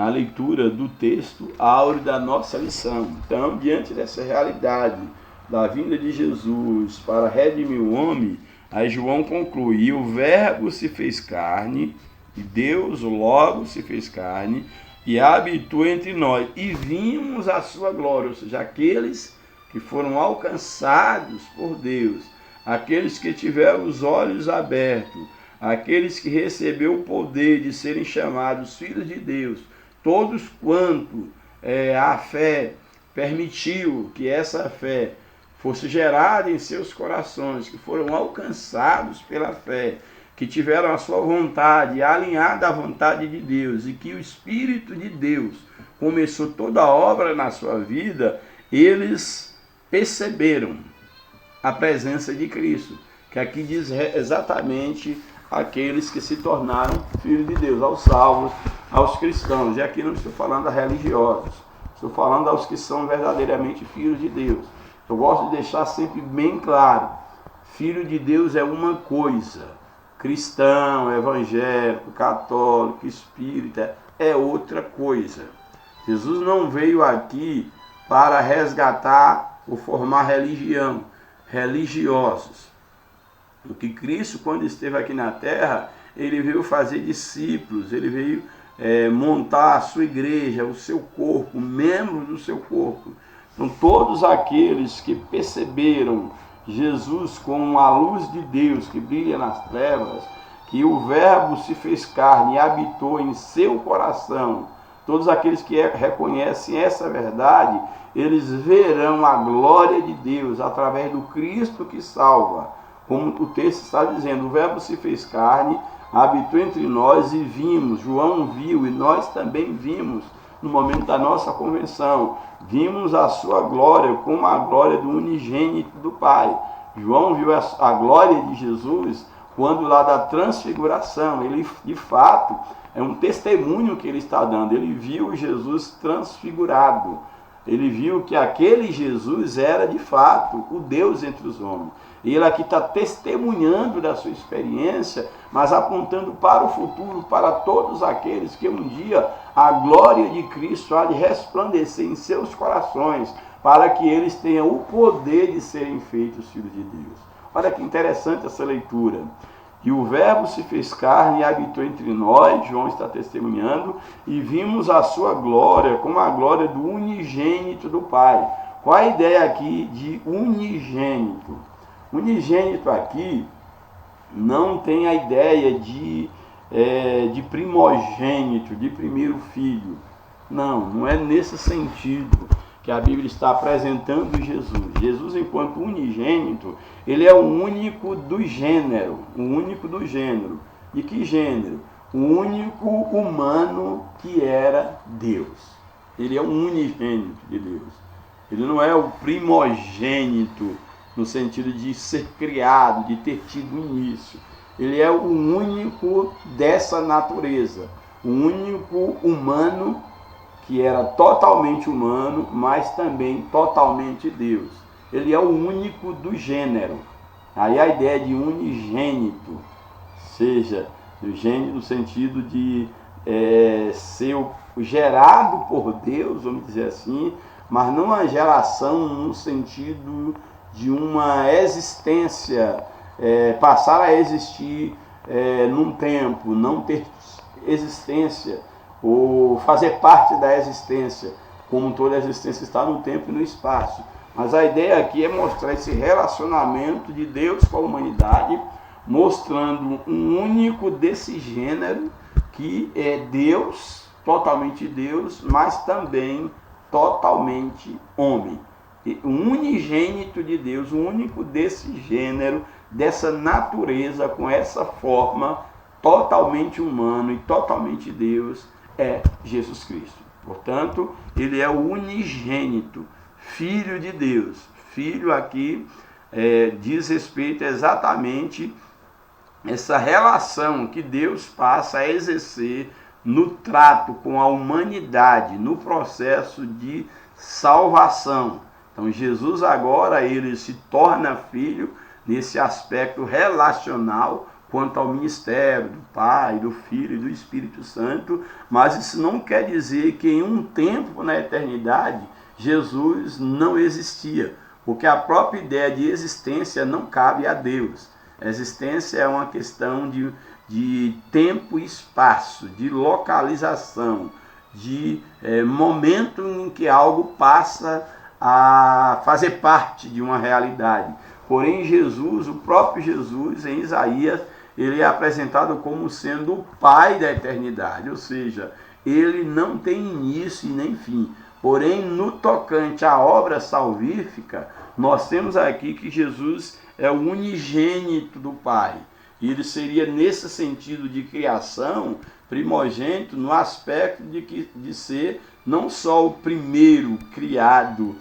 leitura do texto áureo da nossa lição. Então, diante dessa realidade da vinda de Jesus para redimir o homem, aí João conclui, e o verbo se fez carne, e Deus logo se fez carne, e habitou entre nós, e vimos a sua glória, ou seja, aqueles que foram alcançados por Deus, aqueles que tiveram os olhos abertos, aqueles que receberam o poder de serem chamados filhos de Deus, todos quanto a fé permitiu que essa fé fosse gerada em seus corações, que foram alcançados pela fé, que tiveram a sua vontade alinhada à vontade de Deus, e que o Espírito de Deus começou toda a obra na sua vida, eles perceberam a presença de Cristo, que aqui diz exatamente aqueles que se tornaram filhos de Deus, aos salvos, aos cristãos. E aqui não estou falando a religiosos, estou falando aos que são verdadeiramente filhos de Deus. Eu gosto de deixar sempre bem claro, filho de Deus é uma coisa, cristão, evangélico, católico, espírita, é outra coisa. Jesus não veio aqui para resgatar ou formar religião, religiosos. O que Cristo, quando esteve aqui na terra, ele veio fazer discípulos, ele veio montar a sua igreja, o seu corpo, membros do seu corpo. Então todos aqueles que perceberam Jesus como a luz de Deus que brilha nas trevas, que o Verbo se fez carne e habitou em seu coração, todos aqueles que reconhecem essa verdade, eles verão a glória de Deus através do Cristo que salva. Como o texto está dizendo, o Verbo se fez carne, habitou entre nós e vimos, João viu e nós também vimos, no momento da nossa convenção, vimos a sua glória como a glória do unigênito do Pai. João viu a glória de Jesus quando lá da transfiguração, ele de fato, é um testemunho que ele está dando, ele viu Jesus transfigurado, ele viu que aquele Jesus era de fato o Deus entre os homens. E ele aqui está testemunhando da sua experiência, mas apontando para o futuro, para todos aqueles que um dia a glória de Cristo há de resplandecer em seus corações, para que eles tenham o poder de serem feitos filhos de Deus. Olha que interessante essa leitura. E o Verbo se fez carne e habitou entre nós, João está testemunhando, e vimos a sua glória como a glória do unigênito do Pai. Qual a ideia aqui de unigênito? Unigênito aqui não tem a ideia de primogênito, de primeiro filho. Não é nesse sentido que a Bíblia está apresentando Jesus. Jesus, enquanto unigênito, ele é o único do gênero. O único do gênero. De que gênero? O único humano que era Deus. Ele é o unigênito de Deus. Ele não é o primogênito no sentido de ser criado, de ter tido início. Ele é o único dessa natureza. O único humano que era totalmente humano, mas também totalmente Deus. Ele é o único do gênero. Aí a ideia de unigênito, seja, do gênero no sentido de ser gerado por Deus, vamos dizer assim, mas não a geração no sentido de uma existência, passar a existir num tempo, não ter existência, ou fazer parte da existência, como toda a existência está no tempo e no espaço. Mas a ideia aqui é mostrar esse relacionamento de Deus com a humanidade, mostrando um único desse gênero, que é Deus, totalmente Deus, mas também totalmente homem. O unigênito de Deus, o único desse gênero, dessa natureza, com essa forma, totalmente humano e totalmente Deus, é Jesus Cristo. Portanto, ele é o unigênito, Filho de Deus. Filho aqui diz respeito exatamente essa relação que Deus passa a exercer no trato com a humanidade, no processo de salvação. Então Jesus agora ele se torna filho nesse aspecto relacional quanto ao ministério do Pai, do Filho e do Espírito Santo, mas isso não quer dizer que em um tempo na eternidade Jesus não existia, porque a própria ideia de existência não cabe a Deus. A existência é uma questão de tempo e espaço, de localização, de momento em que algo passa a fazer parte de uma realidade. Porém, Jesus, o próprio Jesus, em Isaías, ele é apresentado como sendo o Pai da eternidade, ou seja, ele não tem início e nem fim. Porém, no tocante à obra salvífica, nós temos aqui que Jesus é o unigênito do Pai. E ele seria, nesse sentido de criação, primogênito no aspecto de ser não só o primeiro criado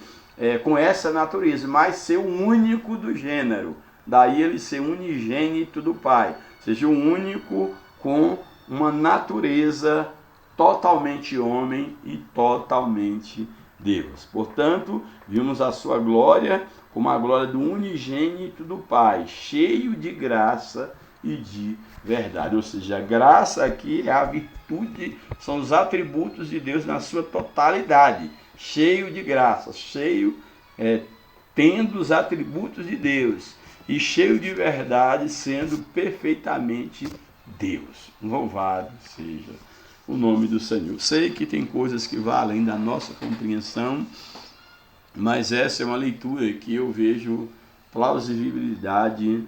com essa natureza, mas ser o único do gênero. Daí ele ser unigênito do Pai, ou seja, o único com uma natureza totalmente homem e totalmente Deus. Portanto, vimos a sua glória como a glória do unigênito do Pai, cheio de graça e de verdade. Ou seja, a graça aqui é a virtude, são os atributos de Deus na sua totalidade, cheio de graça, tendo os atributos de Deus, e cheio de verdade, sendo perfeitamente Deus. Louvado seja o nome do Senhor. Sei que tem coisas que vão além da nossa compreensão, mas essa é uma leitura que eu vejo plausibilidade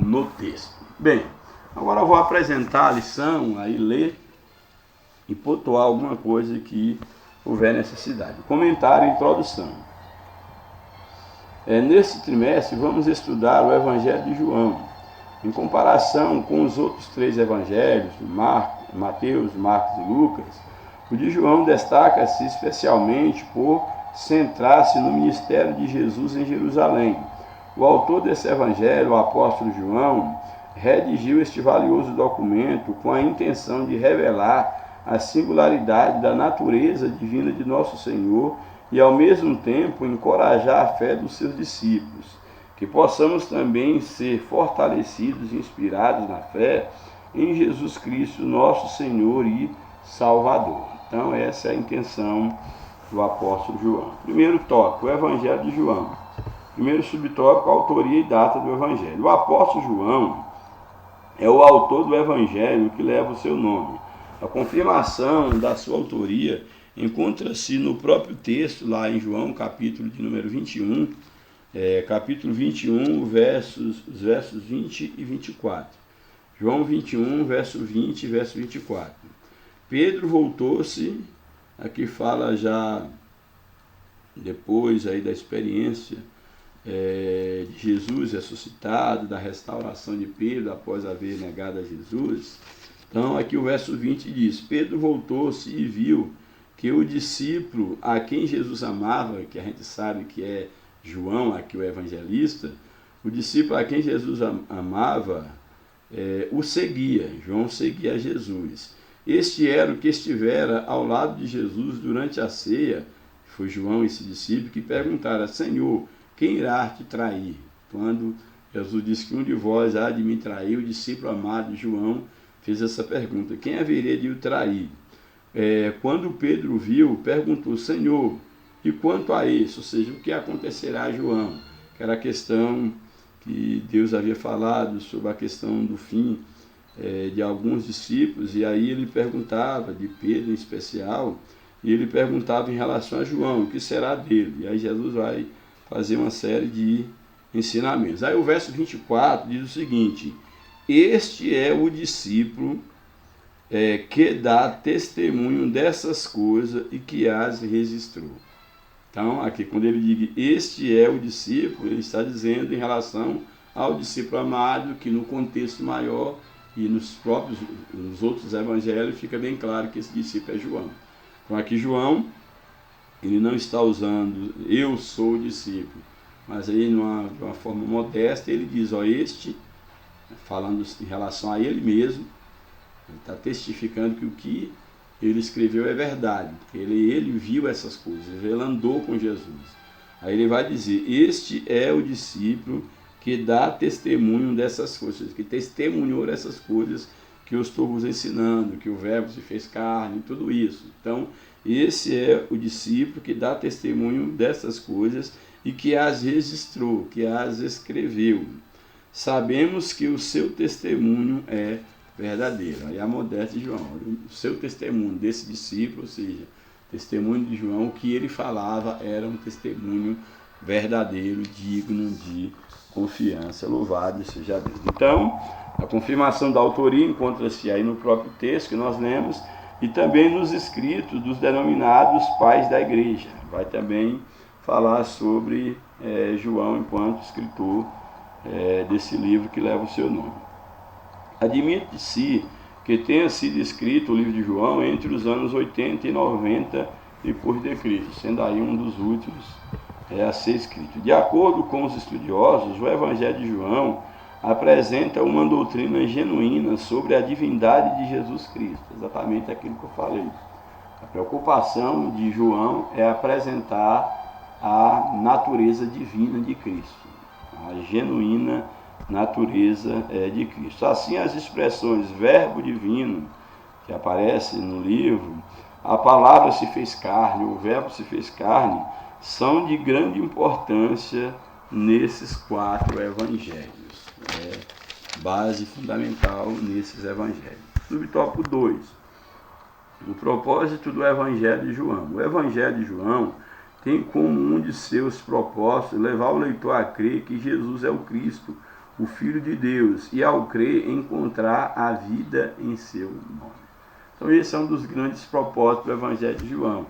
no texto. Bem, agora eu vou apresentar a lição, aí ler e pontuar alguma coisa que houver necessidade. Comentário e introdução. Nesse trimestre vamos estudar o Evangelho de João. Em comparação com os outros 3 evangelhos, Mateus, Marcos e Lucas, o de João destaca-se especialmente por centrar-se no ministério de Jesus em Jerusalém. O autor desse evangelho, o apóstolo João, redigiu este valioso documento com a intenção de revelar a singularidade da natureza divina de nosso Senhor e, ao mesmo tempo, encorajar a fé dos seus discípulos. Que possamos também ser fortalecidos e inspirados na fé em Jesus Cristo, nosso Senhor e Salvador. Então, essa é a intenção do apóstolo João. Primeiro tópico, o Evangelho de João. Primeiro subtópico, a autoria e data do Evangelho. O apóstolo João é o autor do Evangelho que leva o seu nome. A confirmação da sua autoria encontra-se no próprio texto, lá em João, capítulo de número 21, capítulo 21, versos 20 e 24. João 21, verso 20 e verso 24. Pedro voltou-se, aqui fala já depois aí da experiência de Jesus ressuscitado, da restauração de Pedro após haver negado a Jesus. Então aqui o verso 20 diz: Pedro voltou-se e viu que o discípulo a quem Jesus amava, que a gente sabe que é João, aqui o evangelista, o discípulo a quem Jesus amava, o seguia. João seguia Jesus. Este era o que estivera ao lado de Jesus durante a ceia. Foi João, esse discípulo, que perguntara: Senhor, quem irá te trair? Quando Jesus disse que um de vós há de me trair, o discípulo amado João fez essa pergunta: quem haveria de o trair? Quando Pedro viu, perguntou: Senhor, e quanto a isso? Ou seja, o que acontecerá a João? Que era a questão que Deus havia falado sobre a questão do fim de alguns discípulos, e aí ele perguntava, de Pedro em especial, e ele perguntava em relação a João, o que será dele? E aí Jesus vai fazer uma série de ensinamentos. Aí o verso 24 diz o seguinte: este é o discípulo que dá testemunho dessas coisas e que as registrou. Então, aqui, quando ele diz este é o discípulo, ele está dizendo em relação ao discípulo amado, que no contexto maior e nos outros evangelhos fica bem claro que esse discípulo é João. Então, aqui João, ele não está usando eu sou o discípulo, mas aí de uma forma modesta ele diz, este, falando em relação a ele mesmo, ele está testificando que o que ele escreveu é verdade, ele viu essas coisas, ele andou com Jesus. Aí ele vai dizer, este é o discípulo que dá testemunho dessas coisas, que testemunhou essas coisas que eu estou vos ensinando, que o verbo se fez carne, tudo isso. Então, esse é o discípulo que dá testemunho dessas coisas e que as registrou, que as escreveu. Sabemos que o seu testemunho é verdadeiro. Aí a modéstia de João, o seu testemunho desse discípulo, ou seja, testemunho de João, o que ele falava era um testemunho verdadeiro, digno de confiança. Louvado seja Deus. Então, a confirmação da autoria encontra-se aí no próprio texto que nós lemos, e também nos escritos dos denominados pais da igreja. Vai também falar sobre João enquanto escritor desse livro que leva o seu nome. Admite-se que tenha sido escrito o livro de João entre os anos 80 e 90 depois de Cristo, sendo aí um dos últimos a ser escrito. De acordo com os estudiosos, o Evangelho de João apresenta uma doutrina genuína sobre a divindade de Jesus Cristo, exatamente aquilo que eu falei. A preocupação de João é apresentar a natureza divina de Cristo, a genuína natureza de Cristo. Assim, as expressões verbo divino, que aparece no livro, a palavra se fez carne, o verbo se fez carne, são de grande importância nesses 4 evangelhos. Base fundamental nesses evangelhos. Subtópico 2. O propósito do Evangelho de João. O Evangelho de João tem como um de seus propósitos levar o leitor a crer que Jesus é o Cristo, o Filho de Deus, e ao crer encontrar a vida em seu nome. Então esse é um dos grandes propósitos do Evangelho de João.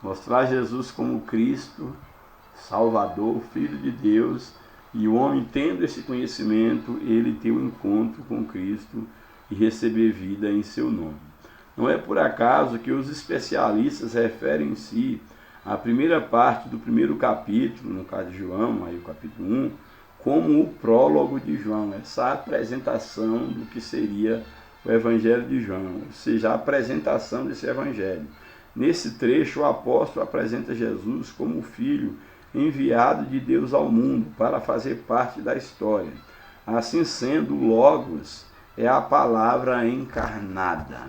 Mostrar Jesus como Cristo, Salvador, Filho de Deus, e o homem tendo esse conhecimento, ele ter um encontro com Cristo e receber vida em seu nome. Não é por acaso que os especialistas referem-se à primeira parte do primeiro capítulo, no caso de João, aí o capítulo 1, como o prólogo de João, essa apresentação do que seria o Evangelho de João, ou seja, a apresentação desse Evangelho. Nesse trecho, o apóstolo apresenta Jesus como o Filho enviado de Deus ao mundo para fazer parte da história. Assim sendo, o Logos é a palavra encarnada,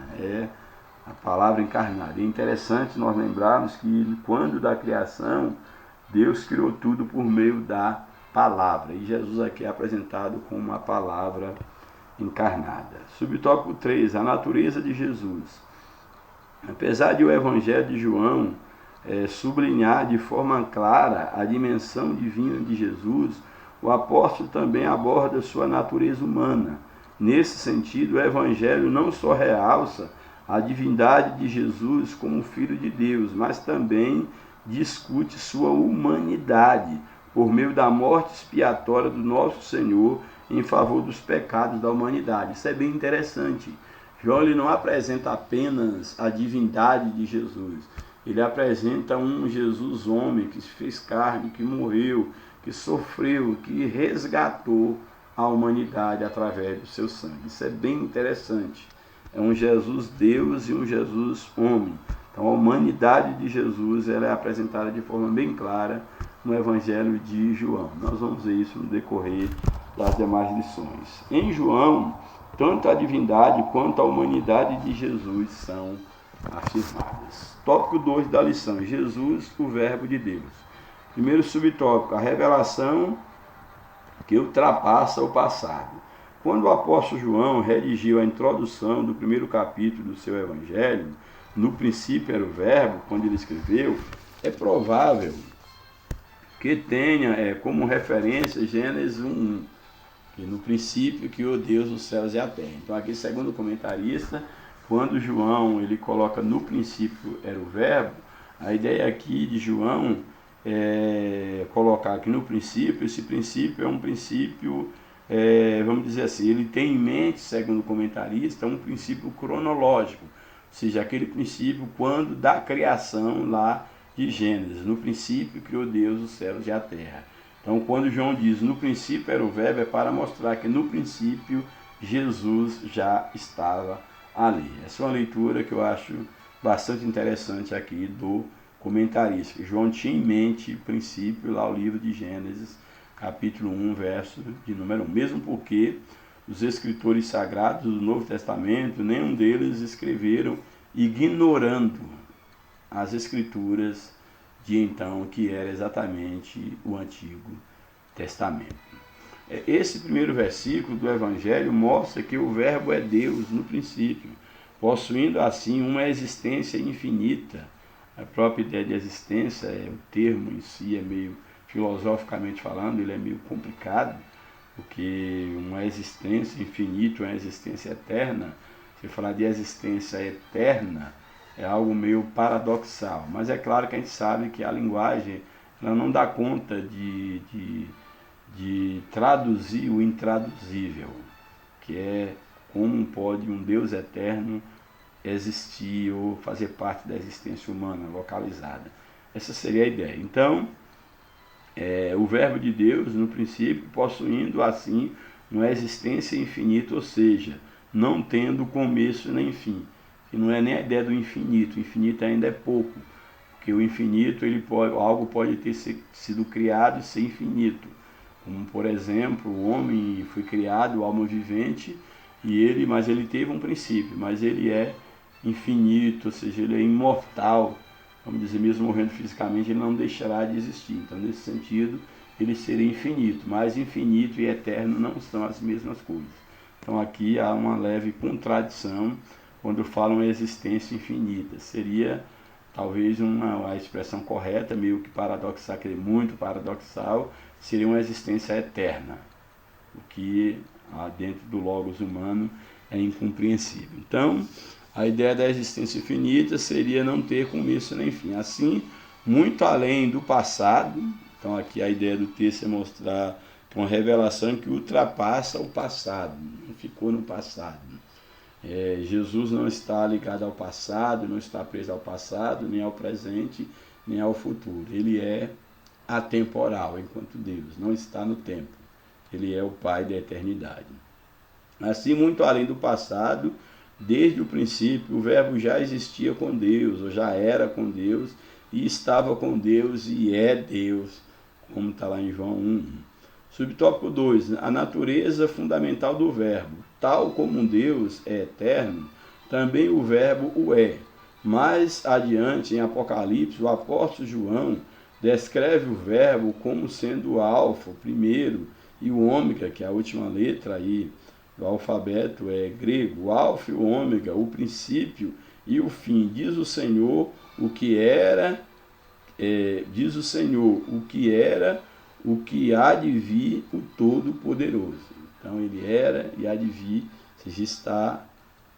a palavra encarnada. É interessante nós lembrarmos que quando da criação, Deus criou tudo por meio da palavra, e Jesus aqui é apresentado como uma palavra encarnada. Subtópico 3, a natureza de Jesus. Apesar de o Evangelho de João sublinhar de forma clara a dimensão divina de Jesus, o apóstolo também aborda sua natureza humana. Nesse sentido, o Evangelho não só realça a divindade de Jesus como Filho de Deus, mas também discute sua humanidade por meio da morte expiatória do nosso Senhor em favor dos pecados da humanidade. Isso é bem interessante. João ele não apresenta apenas a divindade de Jesus, ele apresenta um Jesus homem que se fez carne, que morreu, que sofreu, que resgatou a humanidade através do seu sangue. Isso é bem interessante. É um Jesus Deus e um Jesus homem. Então a humanidade de Jesus ela é apresentada de forma bem clara no Evangelho de João. Nós vamos ver isso no decorrer das demais lições. Em João, tanto a divindade quanto a humanidade de Jesus são afirmadas. Tópico 2 da lição, Jesus, o Verbo de Deus. Primeiro subtópico, a revelação que ultrapassa o passado. Quando o apóstolo João redigiu a introdução do primeiro capítulo do seu Evangelho, no princípio era o Verbo, quando ele escreveu, é provável que tenha como referência Gênesis 1, que no princípio criou Deus os céus e a terra. Então aqui, segundo o comentarista, quando João ele coloca no princípio era o Verbo, a ideia aqui de João é colocar que no princípio, esse princípio é um princípio, vamos dizer assim, ele tem em mente, segundo o comentarista, um princípio cronológico, ou seja, aquele princípio quando da criação lá de Gênesis, no princípio criou Deus os céus e a terra. Então quando João diz no princípio era o Verbo, é para mostrar que no princípio Jesus já estava ali. Essa é uma leitura que eu acho bastante interessante aqui do comentarista. João tinha em mente o princípio lá o livro de Gênesis, capítulo 1, verso de número 1. Mesmo porque os escritores sagrados do Novo Testamento, nenhum deles escreveram ignorando as escrituras de então, que era exatamente o Antigo Testamento. Esse primeiro versículo do Evangelho mostra que o Verbo é Deus no princípio, possuindo assim uma existência infinita. A própria ideia de existência, o termo em si é meio, filosoficamente falando, ele é meio complicado, porque uma existência infinita, uma existência eterna, se falar de existência eterna, é algo meio paradoxal. Mas é claro que a gente sabe que a linguagem ela não dá conta de traduzir o intraduzível, que é como pode um Deus eterno existir ou fazer parte da existência humana localizada. Essa seria a ideia. Então, o verbo de Deus, no princípio, possuindo assim uma existência infinita, ou seja, não tendo começo nem fim. Que não é nem a ideia do infinito. O infinito ainda é pouco, porque o infinito algo pode ter sido criado e ser infinito. Como, por exemplo, o homem foi criado, alma vivente, mas ele teve um princípio, mas ele é infinito, ou seja, ele é imortal. Vamos dizer, mesmo morrendo fisicamente, ele não deixará de existir. Então, nesse sentido, ele seria infinito, mas infinito e eterno não são as mesmas coisas. Então, aqui há uma leve contradição quando falam existência infinita. Seria talvez a expressão correta, meio que paradoxal, que é muito paradoxal, seria uma existência eterna, o que dentro do logos humano é incompreensível. Então, a ideia da existência infinita seria não ter começo nem fim. Assim, muito além do passado, então aqui a ideia do texto é mostrar que uma revelação que ultrapassa o passado, não ficou no passado. Jesus não está ligado ao passado, não está preso ao passado, nem ao presente, nem ao futuro. Ele é atemporal enquanto Deus, não está no tempo. Ele é o Pai da eternidade. Assim, muito além do passado, desde o princípio, o verbo já existia com Deus, ou já era com Deus, e estava com Deus e é Deus, como está lá em João 1. Subtópico 2. A natureza fundamental do verbo. Tal como Deus é eterno, também o verbo o é. Mais adiante, em Apocalipse, o apóstolo João descreve o verbo como sendo o alfa, o primeiro, e o ômega, que é a última letra aí do alfabeto grego, o alfa e o ômega, o princípio e o fim. Diz o Senhor o que era, o que há de vir, o Todo-Poderoso. Então ele era e há de vir, ou seja, está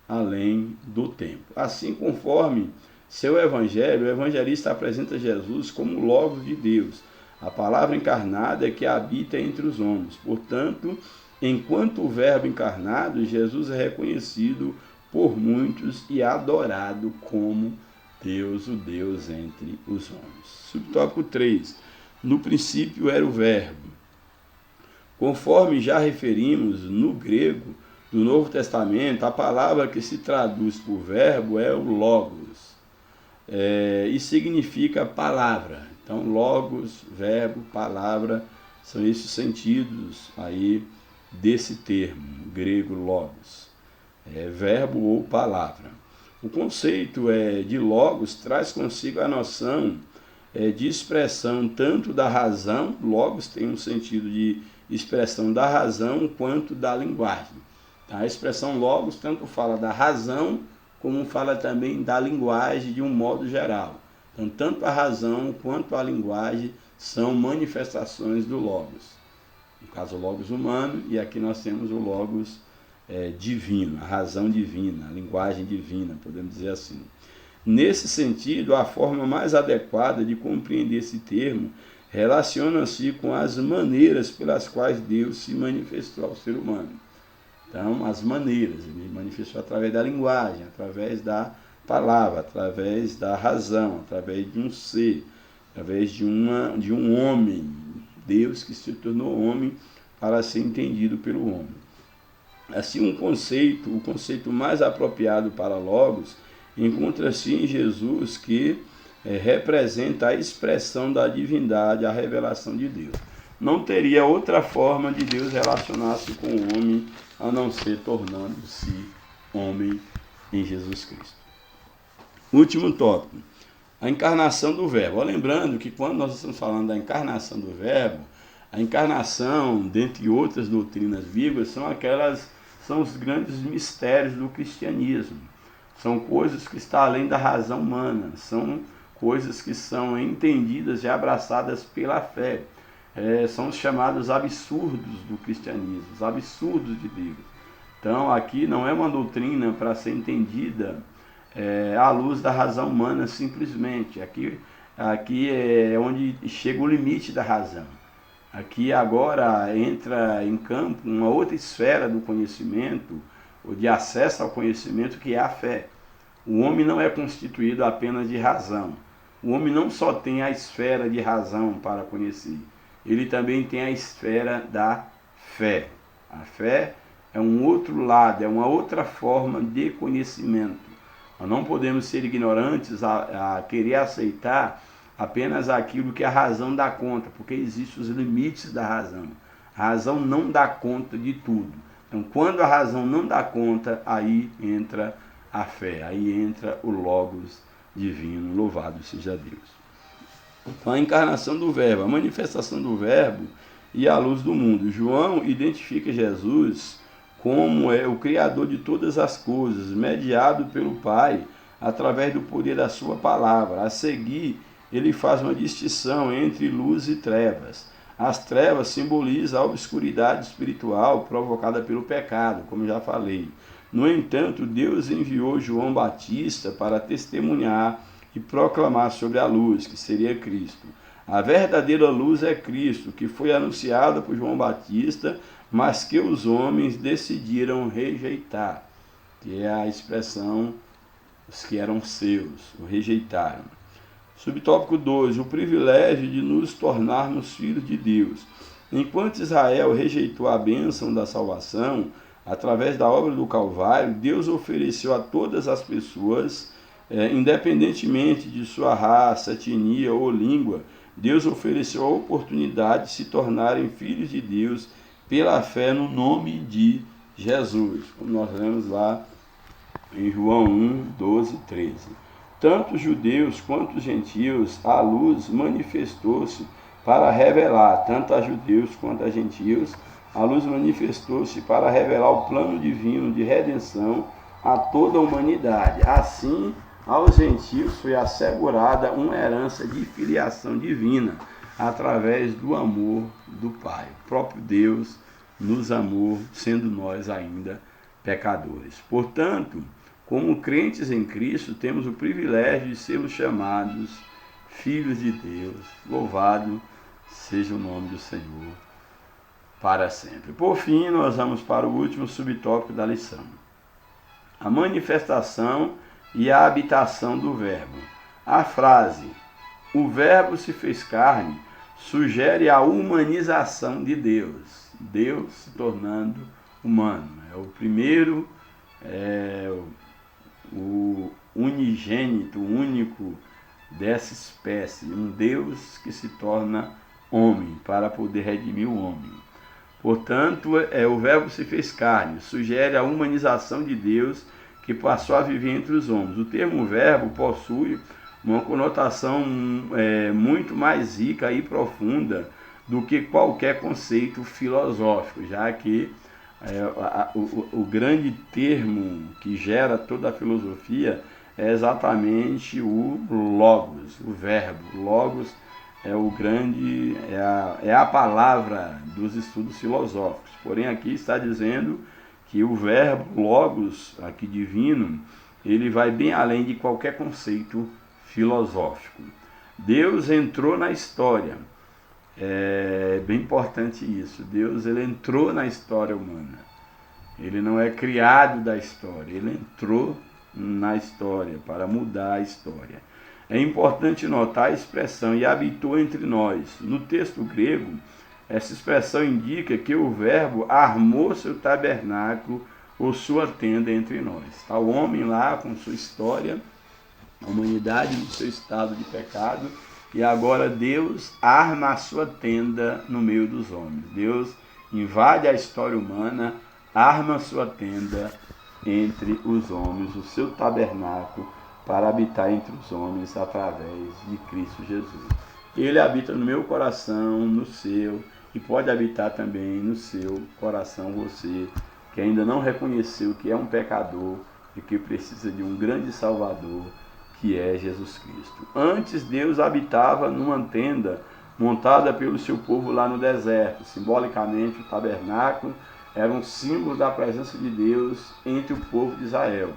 além do tempo. Assim, conforme seu evangelho, o evangelista apresenta Jesus como o Logos de Deus, a palavra encarnada que habita entre os homens. Portanto, enquanto o verbo encarnado, Jesus é reconhecido por muitos e adorado como Deus, o Deus entre os homens. Subtópico 3. No princípio era o verbo. Conforme já referimos, no grego do Novo Testamento, a palavra que se traduz por verbo é o logos, e significa palavra. Então, logos, verbo, palavra, são esses sentidos aí desse termo, grego logos, verbo ou palavra. O conceito de logos traz consigo a noção de expressão tanto da razão, logos tem um sentido de expressão da razão quanto da linguagem. A expressão logos tanto fala da razão como fala também da linguagem de um modo geral. Então, tanto a razão quanto a linguagem são manifestações do logos. No caso, o logos humano, e aqui nós temos o logos divino, a razão divina, a linguagem divina, podemos dizer assim. Nesse sentido, a forma mais adequada de compreender esse termo relaciona-se com as maneiras pelas quais Deus se manifestou ao ser humano. Então, as maneiras, ele manifestou através da linguagem, através da palavra, através da razão, através de um ser, através de um homem, Deus que se tornou homem para ser entendido pelo homem. Assim, o conceito mais apropriado para logos encontra-se em Jesus, que representa a expressão da divindade, a revelação de Deus. Não teria outra forma de Deus relacionar-se com o homem a não ser tornando-se homem em Jesus Cristo. Último tópico, a encarnação do verbo. Lembrando que quando nós estamos falando da encarnação do verbo, a encarnação, dentre outras doutrinas bíblicas, são os grandes mistérios do cristianismo. São coisas que estão além da razão humana, são coisas que são entendidas e abraçadas pela fé. São os chamados absurdos do cristianismo, os absurdos de Deus. Então, aqui não é uma doutrina para ser entendida à luz da razão humana simplesmente. Aqui é onde chega o limite da razão. Aqui agora entra em campo uma outra esfera do conhecimento, ou de acesso ao conhecimento, que é a fé. O homem não é constituído apenas de razão. O homem não só tem a esfera de razão para conhecer, ele também tem a esfera da fé. A fé é um outro lado, é uma outra forma de conhecimento. Nós não podemos ser ignorantes a querer aceitar apenas aquilo que a razão dá conta, porque existem os limites da razão. A razão não dá conta de tudo. Então, quando a razão não dá conta, aí entra a fé, aí entra o Logos divino, louvado seja Deus. Então, a encarnação do Verbo, a manifestação do Verbo e a luz do mundo. João identifica Jesus como o Criador de todas as coisas, mediado pelo Pai, através do poder da sua palavra. A seguir, ele faz uma distinção entre luz e trevas. As trevas simbolizam a obscuridade espiritual provocada pelo pecado, como já falei. No entanto, Deus enviou João Batista para testemunhar e proclamar sobre a luz, que seria Cristo. A verdadeira luz é Cristo, que foi anunciada por João Batista, mas que os homens decidiram rejeitar, que é a expressão, os que eram seus, o rejeitaram. Subtópico 2, o privilégio de nos tornarmos filhos de Deus. Enquanto Israel rejeitou a bênção da salvação, através da obra do Calvário, Deus ofereceu a todas as pessoas, independentemente de sua raça, etnia ou língua, Deus ofereceu a oportunidade de se tornarem filhos de Deus pela fé no nome de Jesus, como nós lemos lá em João 1, 12 e 13. Tanto os judeus quanto os gentios, a luz manifestou-se para revelar, tanto a judeus quanto a gentios, a luz manifestou-se para revelar o plano divino de redenção a toda a humanidade. Assim, aos gentios foi assegurada uma herança de filiação divina através do amor do Pai. O próprio Deus nos amou, sendo nós ainda pecadores. Portanto, como crentes em Cristo, temos o privilégio de sermos chamados filhos de Deus. Louvado seja o nome do Senhor para sempre. Por fim, nós vamos para o último subtópico da lição. A manifestação e a habitação do Verbo. A frase, o Verbo se fez carne, sugere a humanização de Deus. Deus se tornando humano. É o primeiro, o unigênito, o único dessa espécie. Um Deus que se torna homem para poder redimir o homem. Portanto, o Verbo se fez carne, sugere a humanização de Deus que passou a viver entre os homens. O termo verbo possui uma conotação muito mais rica e profunda do que qualquer conceito filosófico, já que o grande termo que gera toda a filosofia é exatamente o logos, o verbo. Logos é a palavra dos estudos filosóficos. Porém, aqui está dizendo que o verbo logos, aqui divino, ele vai bem além de qualquer conceito filosófico. Deus entrou na história. É bem importante isso. Deus, ele entrou na história humana. Ele não é criado da história, ele entrou na história para mudar a história. É importante notar a expressão "e habitou entre nós". No texto grego, essa expressão indica que o Verbo armou seu tabernáculo ou sua tenda entre nós. Está o homem lá com sua história, a humanidade no seu estado de pecado, e agora Deus arma a sua tenda no meio dos homens. Deus invade a história humana, arma a sua tenda entre os homens, o seu tabernáculo, para habitar entre os homens através de Cristo Jesus. Ele habita no meu coração, no seu, e pode habitar também no seu coração, você que ainda não reconheceu que é um pecador e que precisa de um grande Salvador, que é Jesus Cristo. Antes, Deus habitava numa tenda montada pelo seu povo lá no deserto. Simbolicamente, o tabernáculo era um símbolo da presença de Deus entre o povo de Israel.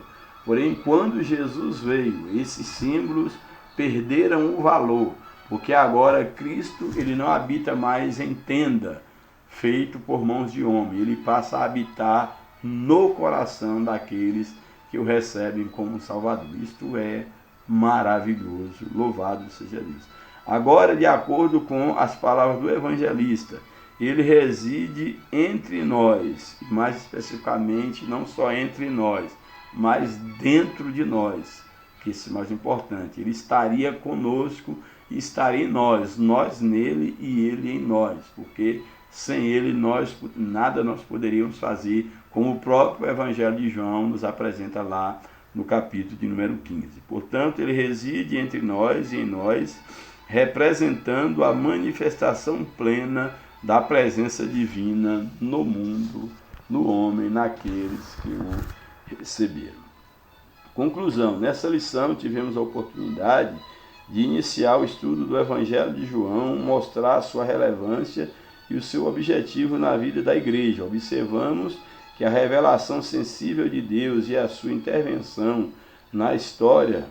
Porém, quando Jesus veio, esses símbolos perderam o valor, porque agora Cristo ele não habita mais em tenda, feito por mãos de homem. Ele passa a habitar no coração daqueles que o recebem como Salvador. Isto é maravilhoso. Louvado seja Deus. Agora, de acordo com as palavras do evangelista, ele reside entre nós, mais especificamente, não só entre nós, mas dentro de nós, que isso é mais importante. Ele estaria conosco e estaria em nós nele e ele em nós, porque sem ele nada nós poderíamos fazer, como o próprio Evangelho de João nos apresenta lá no capítulo de número 15. Portanto, ele reside entre nós e em nós, representando a manifestação plena da presença divina no mundo, no homem, naqueles que o receberam. Conclusão: nessa lição tivemos a oportunidade de iniciar o estudo do Evangelho de João, mostrar a sua relevância e o seu objetivo na vida da igreja. Observamos que a revelação sensível de Deus e a sua intervenção na história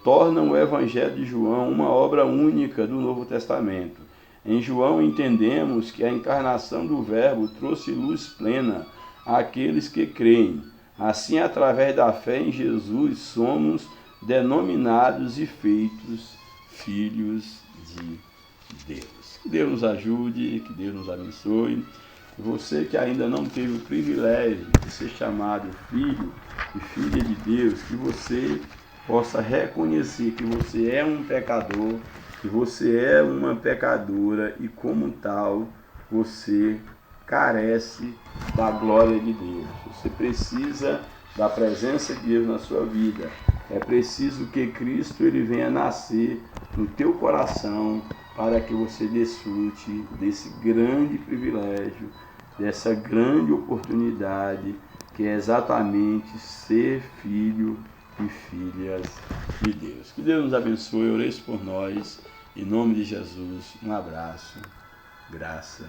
tornam o Evangelho de João uma obra única do Novo Testamento. Em João entendemos que a encarnação do Verbo trouxe luz plena àqueles que creem. Assim, através da fé em Jesus, somos denominados e feitos filhos de Deus. Que Deus nos ajude, que Deus nos abençoe. Você que ainda não teve o privilégio de ser chamado filho e filha de Deus, que você possa reconhecer que você é um pecador, que você é uma pecadora e, como tal, você carece da glória de Deus. Você precisa da presença de Deus na sua vida. É preciso que Cristo ele venha nascer no teu coração para que você desfrute desse grande privilégio, dessa grande oportunidade que é exatamente ser filho e filhas de Deus. Que Deus nos abençoe, orei por nós, em nome de Jesus, um abraço, graça